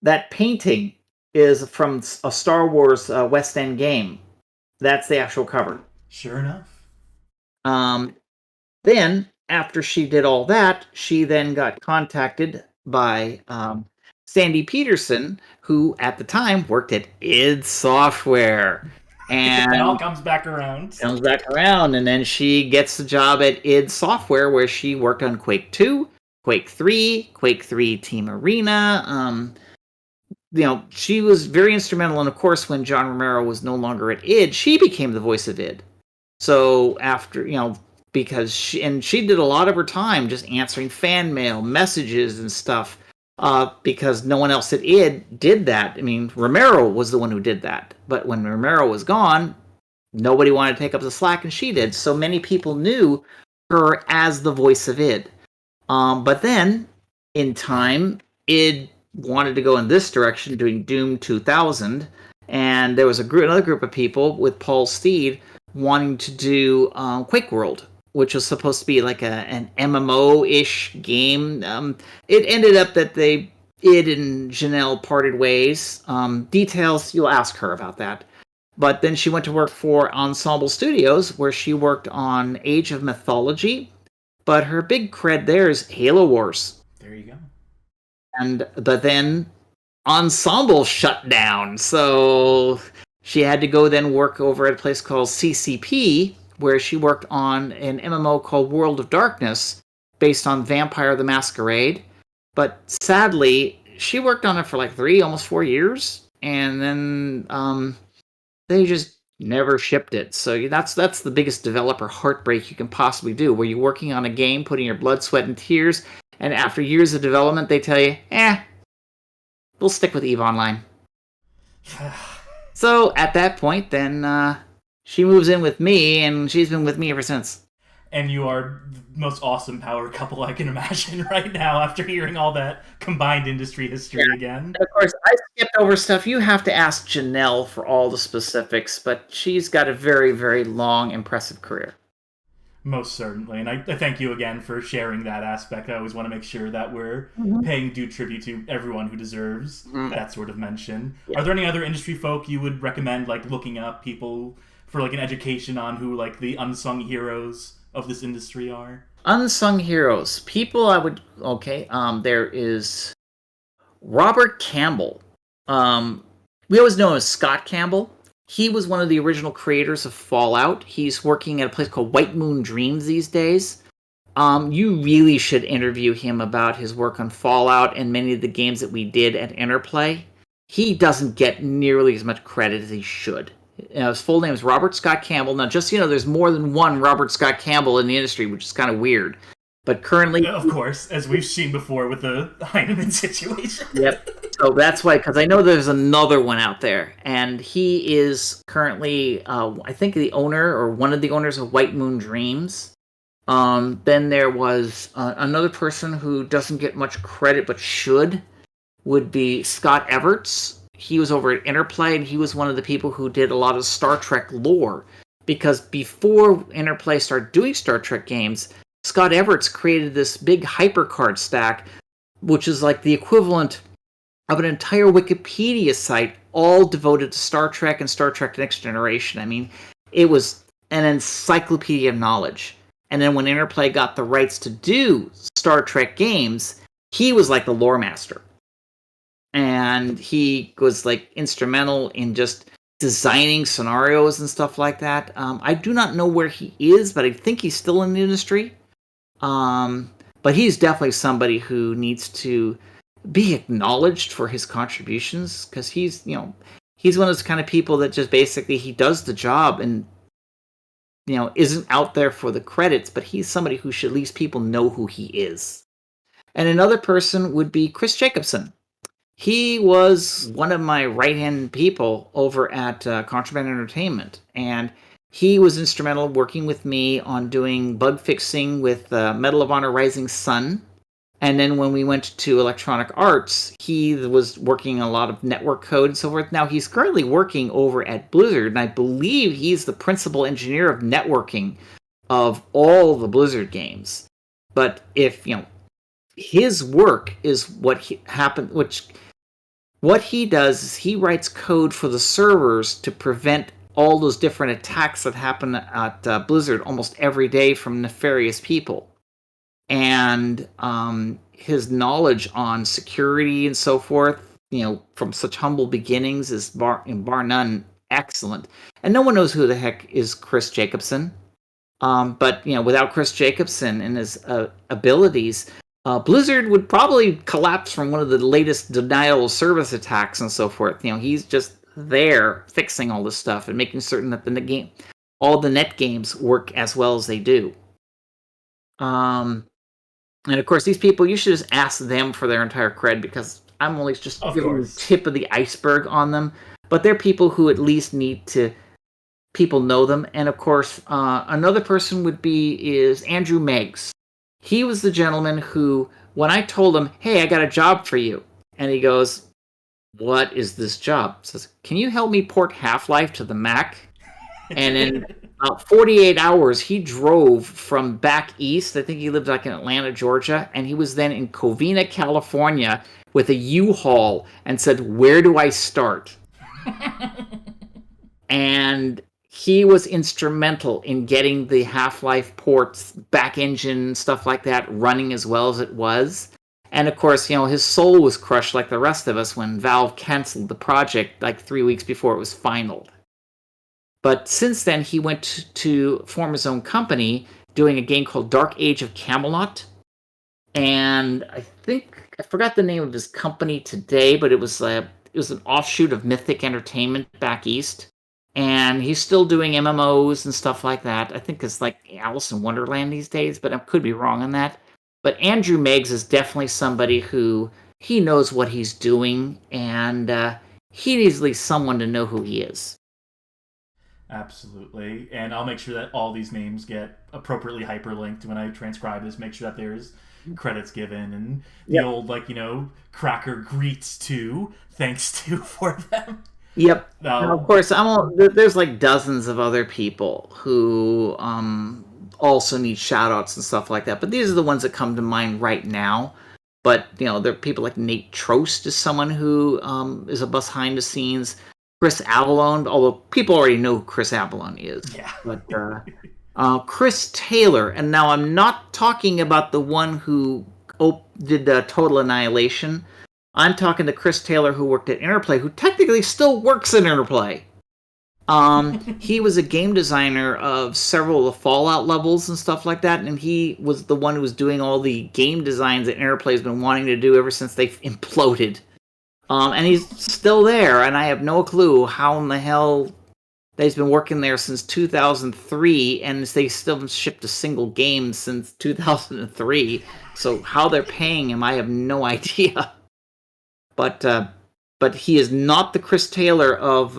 that painting is from a Star Wars West End game. That's the actual cover. Sure enough. Then, after she did all that, she then got contacted by Sandy Peterson, who at the time worked at id Software. And it all comes back around. And then she gets the job at id Software, where she worked on Quake 2, Quake 3, Quake 3 Team Arena. She was very instrumental, and of course, when John Romero was no longer at id, she became the voice of id. So after, because she did a lot of her time just answering fan mail, messages, and stuff, because no one else at id did that. I mean, Romero was the one who did that. But when Romero was gone, nobody wanted to take up the slack, and she did. So many people knew her as the voice of id. But then, in time, id wanted to go in this direction, doing Doom 2000, and there was another group of people with Paul Steed wanting to do Quake World, which was supposed to be like an MMO-ish game. It ended up that id and Janelle parted ways. Details, you'll ask her about that. But then she went to work for Ensemble Studios, where she worked on Age of Mythology. But her big cred there is Halo Wars. There you go. But then Ensemble shut down, so she had to go then work over at a place called CCP, where she worked on an MMO called World of Darkness, based on Vampire the Masquerade. But sadly, she worked on it for like almost 4 years, and then they just never shipped it. So that's the biggest developer heartbreak you can possibly do, where you're working on a game, putting your blood, sweat, and tears, and after years of development, they tell you, we'll stick with EVE Online. So at that point, then she moves in with me, and she's been with me ever since. And you are the most awesome power couple I can imagine right now after hearing all that combined industry history again. And of course, I skipped over stuff. You have to ask Janelle for all the specifics, but she's got a very, very long, impressive career. Most certainly. And I thank you again for sharing that aspect. I always want to make sure that we're paying due tribute to everyone who deserves that sort of mention. Yeah. Are there any other industry folk you would recommend, like looking up people for like an education on who like the unsung heroes of this industry are? Unsung heroes. People I would... Okay. There is Robert Campbell. We always know him as Scott Campbell. He was one of the original creators of Fallout. He's working at a place called White Moon Dreams these days. You really should interview him about his work on Fallout and many of the games that we did at Interplay. He doesn't get nearly as much credit as he should. His full name is Robert Scott Campbell. Now, just so you know, there's more than one Robert Scott Campbell in the industry, which is kind of weird. But currently... Of course, as we've seen before with the Heineman situation. Yep. So that's why, because I know there's another one out there. And he is currently, I think, the owner or one of the owners of White Moon Dreams. Then there was another person who doesn't get much credit but should, would be Scott Everts. He was over at Interplay, and he was one of the people who did a lot of Star Trek lore. Because before Interplay started doing Star Trek games, Scott Everts created this big hypercard stack, which is like the equivalent of an entire Wikipedia site, all devoted to Star Trek and Star Trek Next Generation. I mean, it was an encyclopedia of knowledge. And then when Interplay got the rights to do Star Trek games, he was like the lore master. And he was like instrumental in just designing scenarios and stuff like that. I do not know where he is, but I think he's still in the industry. But he's definitely somebody who needs to be acknowledged for his contributions, because he's one of those kind of people that just basically he does the job and isn't out there for the credits, but he's somebody who should at least people know who he is. And another person would be Chris Jacobson. He was one of my right-hand people over at Contraband Entertainment, and he was instrumental working with me on doing bug fixing with Medal of Honor Rising Sun. And then when we went to Electronic Arts, he was working a lot of network code and so forth. Now he's currently working over at Blizzard, and I believe he's the principal engineer of networking of all the Blizzard games. But if, his work is what he does is he writes code for the servers to prevent all those different attacks that happen at Blizzard almost every day from nefarious people. And his knowledge on security and so forth, from such humble beginnings, is bar none excellent. And no one knows who the heck is Chris Jacobson. But without Chris Jacobson and his abilities, Blizzard would probably collapse from one of the latest denial of service attacks and so forth. He's just there fixing all this stuff and making certain that all the net games work as well as they do. And of course, these people, you should just ask them for their entire cred, because I'm only just giving the tip of the iceberg on them. But they're people who at least people know them. And of course, another person is Andrew Meggs. He was the gentleman who, when I told him, hey, I got a job for you, and he goes, what is this job? Says, can you help me port Half-Life to the Mac? And in about 48 hours, he drove from back east. I think he lived in Atlanta, Georgia, and he was then in Covina, California, with a U-Haul and said, where do I start? And he was instrumental in getting the Half-Life ports, back engine, stuff like that, running as well as it was. And of course, his soul was crushed like the rest of us when Valve canceled the project 3 weeks before it was finaled. But since then, he went to form his own company, doing a game called Dark Age of Camelot. And I forgot the name of his company today, but it was an offshoot of Mythic Entertainment back east. And he's still doing MMOs and stuff like that. I think it's like Alice in Wonderland these days, but I could be wrong on that. But Andrew Meggs is definitely somebody who he knows what he's doing, and he needs at least someone to know who he is. Absolutely. And I'll make sure that all these names get appropriately hyperlinked when I transcribe this, make sure that there's credits given and the old, cracker greets to, thanks to for them. Yep. And of course, there's dozens of other people who also need shout-outs and stuff like that. But these are the ones that come to mind right now. But, there are people like Nate Trost is someone who is a behind the scenes. Chris Avalone, although people already know who Chris Avalone is. Yeah. But Chris Taylor, and now I'm not talking about the one who did Total Annihilation. I'm talking to Chris Taylor, who worked at Interplay, who technically still works at Interplay. He was a game designer of several of the Fallout levels and stuff like that, and he was the one who was doing all the game designs that Interplay has been wanting to do ever since they've imploded. And he's still there, and I have no clue how in the hell he's been working there since 2003, and they still haven't shipped a single game since 2003. So how they're paying him, I have no idea. But he is not the Chris Taylor of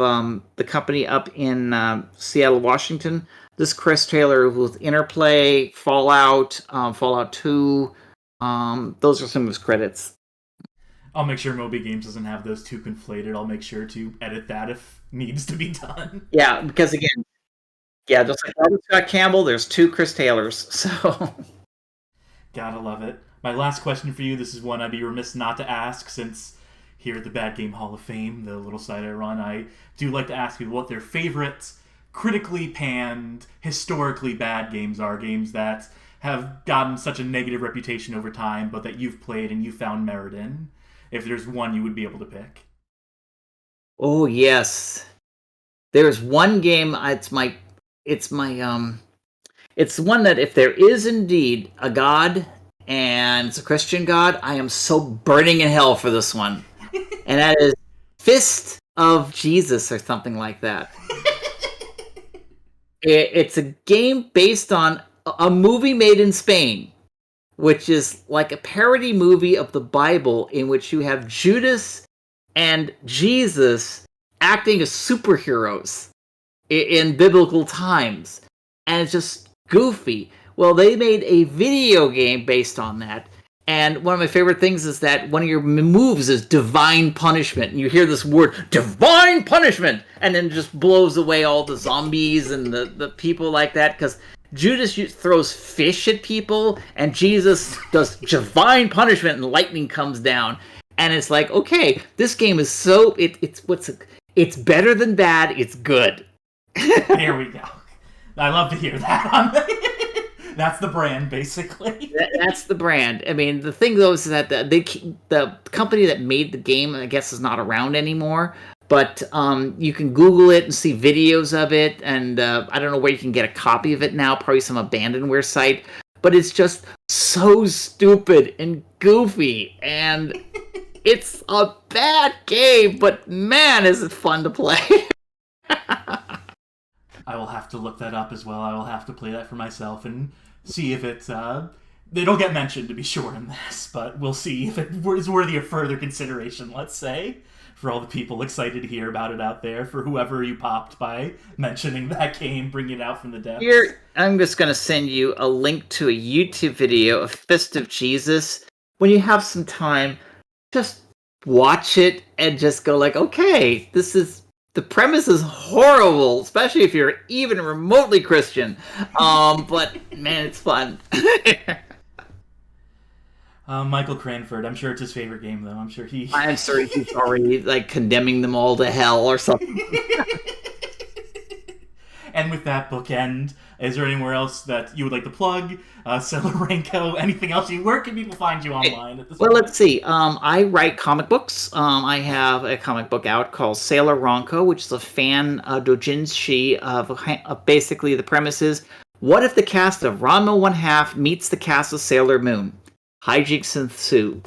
the company up in Seattle, Washington. This Chris Taylor with Interplay, Fallout, Fallout 2, those are some of his credits. I'll make sure Moby Games doesn't have those two conflated. I'll make sure to edit that if needs to be done. Yeah, because again, just like Robert Scott Campbell, there's two Chris Taylors, so... Gotta love it. My last question for you, this is one I'd be remiss not to ask, since here at the Bad Game Hall of Fame, the little site I run, I do like to ask people what their favorite, critically panned, historically bad games are, games that have gotten such a negative reputation over time, but that you've played and you found merit in. If there's one you would be able to pick. Oh yes, there's one game. It's one that if there is indeed a god and it's a Christian god, I am so burning in hell for this one, and that is Fist of Jesus or something like that. It's a game based on a movie made in Spain, which is like a parody movie of the Bible in which you have Judas and Jesus acting as superheroes in biblical times. And it's just goofy. Well, they made a video game based on that. And one of my favorite things is that one of your moves is divine punishment. And you hear this word, divine punishment! And then it just blows away all the zombies and the people like that. Because Judas throws fish at people, and Jesus does divine punishment, and lightning comes down. And it's like, okay, this game is so... It's better than bad, it's good. Here we go. I love to hear that. That's the brand, basically. That's the brand. I mean, the thing, though, is that the company that made the game, I guess, is not around anymore. But you can Google it and see videos of it. And I don't know where you can get a copy of it now. Probably some abandonware site. But it's just so stupid and goofy. And it's a bad game. But, man, is it fun to play. I will have to look that up as well. I will have to play that for myself and see if it's... They don't get mentioned, to be sure, in this, but we'll see if it is worthy of further consideration, let's say, for all the people excited to hear about it out there, for whoever you popped by mentioning that game, bringing it out from the depths. Here, I'm just going to send you a link to a YouTube video of Fist of Jesus. When you have some time, just watch it and just go like, okay, this is... The premise is horrible, especially if you're even remotely Christian. But, man, it's fun. Michael Cranford, I'm sure it's his favorite game, though. I'm sure he's already, like, condemning them all to hell or something. And with that bookend, is there anywhere else that you would like to plug? Celerenko, anything else? Where can people find you online at this point? Let's see. I write comic books. I have a comic book out called Sailor Ronco, which is a fan doujinshi of basically the premise is, what if the cast of Ranma 1/2 meets the cast of Sailor Moon? Hijinks ensue.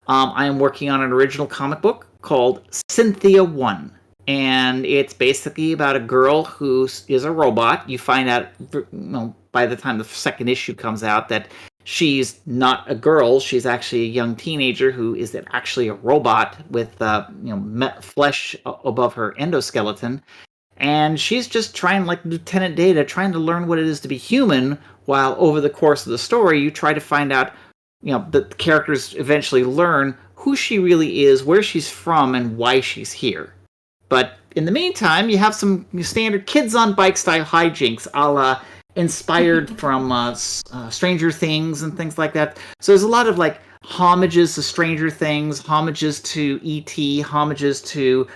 I am working on an original comic book called Cynthia 1. And it's basically about a girl who is a robot. You find out, by the time the second issue comes out, that she's not a girl. She's actually a young teenager who is actually a robot with flesh above her endoskeleton. And she's just trying, like Lieutenant Data, trying to learn what it is to be human, while over the course of the story, you try to find out, the characters eventually learn who she really is, where she's from, and why she's here. But in the meantime, you have some standard kids on bike style hijinks, a la inspired from Stranger Things and things like that. So there's a lot of like homages to Stranger Things, homages to E.T., homages to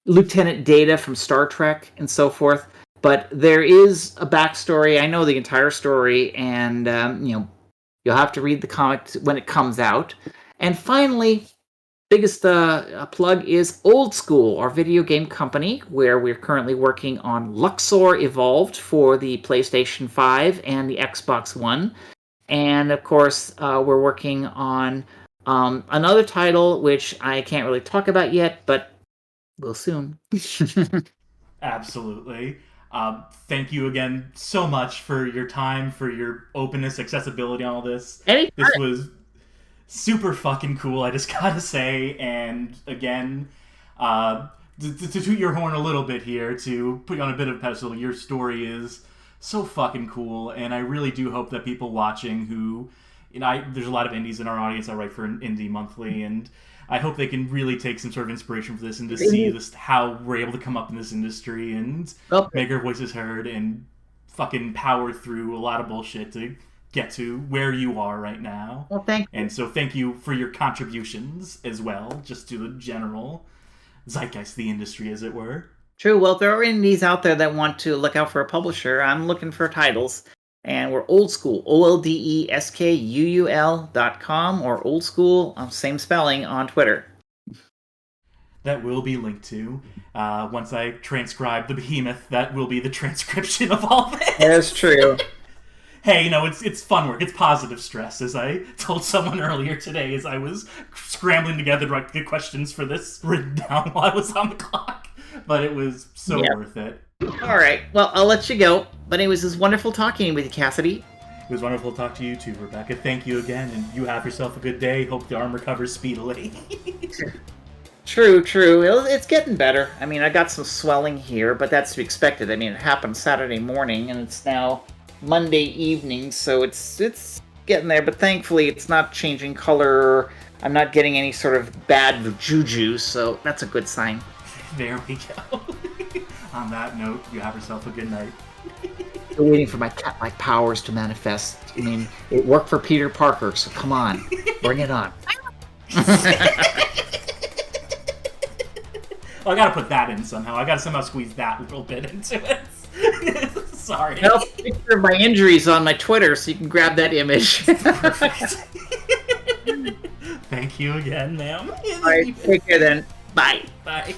Lieutenant Data from Star Trek and so forth. But there is a backstory. I know the entire story, and you'll have to read the comic when it comes out. And finally, biggest plug is Olde Sküül, our video game company, where we're currently working on Luxor Evolved for the PlayStation 5 and the Xbox One. And, of course, we're working on another title, which I can't really talk about yet, but we'll soon. Absolutely. Thank you again so much for your time, for your openness, accessibility, all this. Anytime. This was super fucking cool, I just gotta say. And again, to toot your horn a little bit here, to put you on a bit of a pedestal, your story is so fucking cool, and I really do hope that people watching who, there's a lot of indies in our audience. I write for an indie monthly, and I hope they can really take some sort of inspiration from this and to see this, how we're able to come up in this industry and make our voices heard and fucking power through a lot of bullshit to get to where you are right now. Well, thank you. And so thank you for your contributions as well, just to the general zeitgeist of the industry, as it were. True. Well, if there are indies out there that want to look out for a publisher, I'm looking for titles. And we're Olde Sküül, OLDESKUUL.com, or Olde Sküül, same spelling, on Twitter. That will be linked to. Once I transcribe the behemoth, that will be the transcription of all this. That's true. Hey, it's fun work. It's positive stress, as I told someone earlier today as I was scrambling together to get questions for this written down while I was on the clock. But it was so worth it. All right. Well, I'll let you go. But anyways, it was wonderful talking with you, Cassidy. It was wonderful to talk to you too, Rebecca. Thank you again, and you have yourself a good day. Hope the arm recovers speedily. True. It's getting better. I mean, I got some swelling here, but that's to be expected. I mean, it happened Saturday morning, and it's now Monday evening, so it's getting there. But thankfully, it's not changing color. I'm not getting any sort of bad juju, so that's a good sign. There we go. On that note, you have yourself a good night. Still waiting for my cat-like powers to manifest. I mean, it worked for Peter Parker, so come on, bring it on. Well, I gotta put that in somehow. I gotta somehow squeeze that little bit into it. Sorry. I'll picture of my injuries on my Twitter, so you can grab that image. Perfect. Thank you again, ma'am. All right, take care then. Bye. Bye.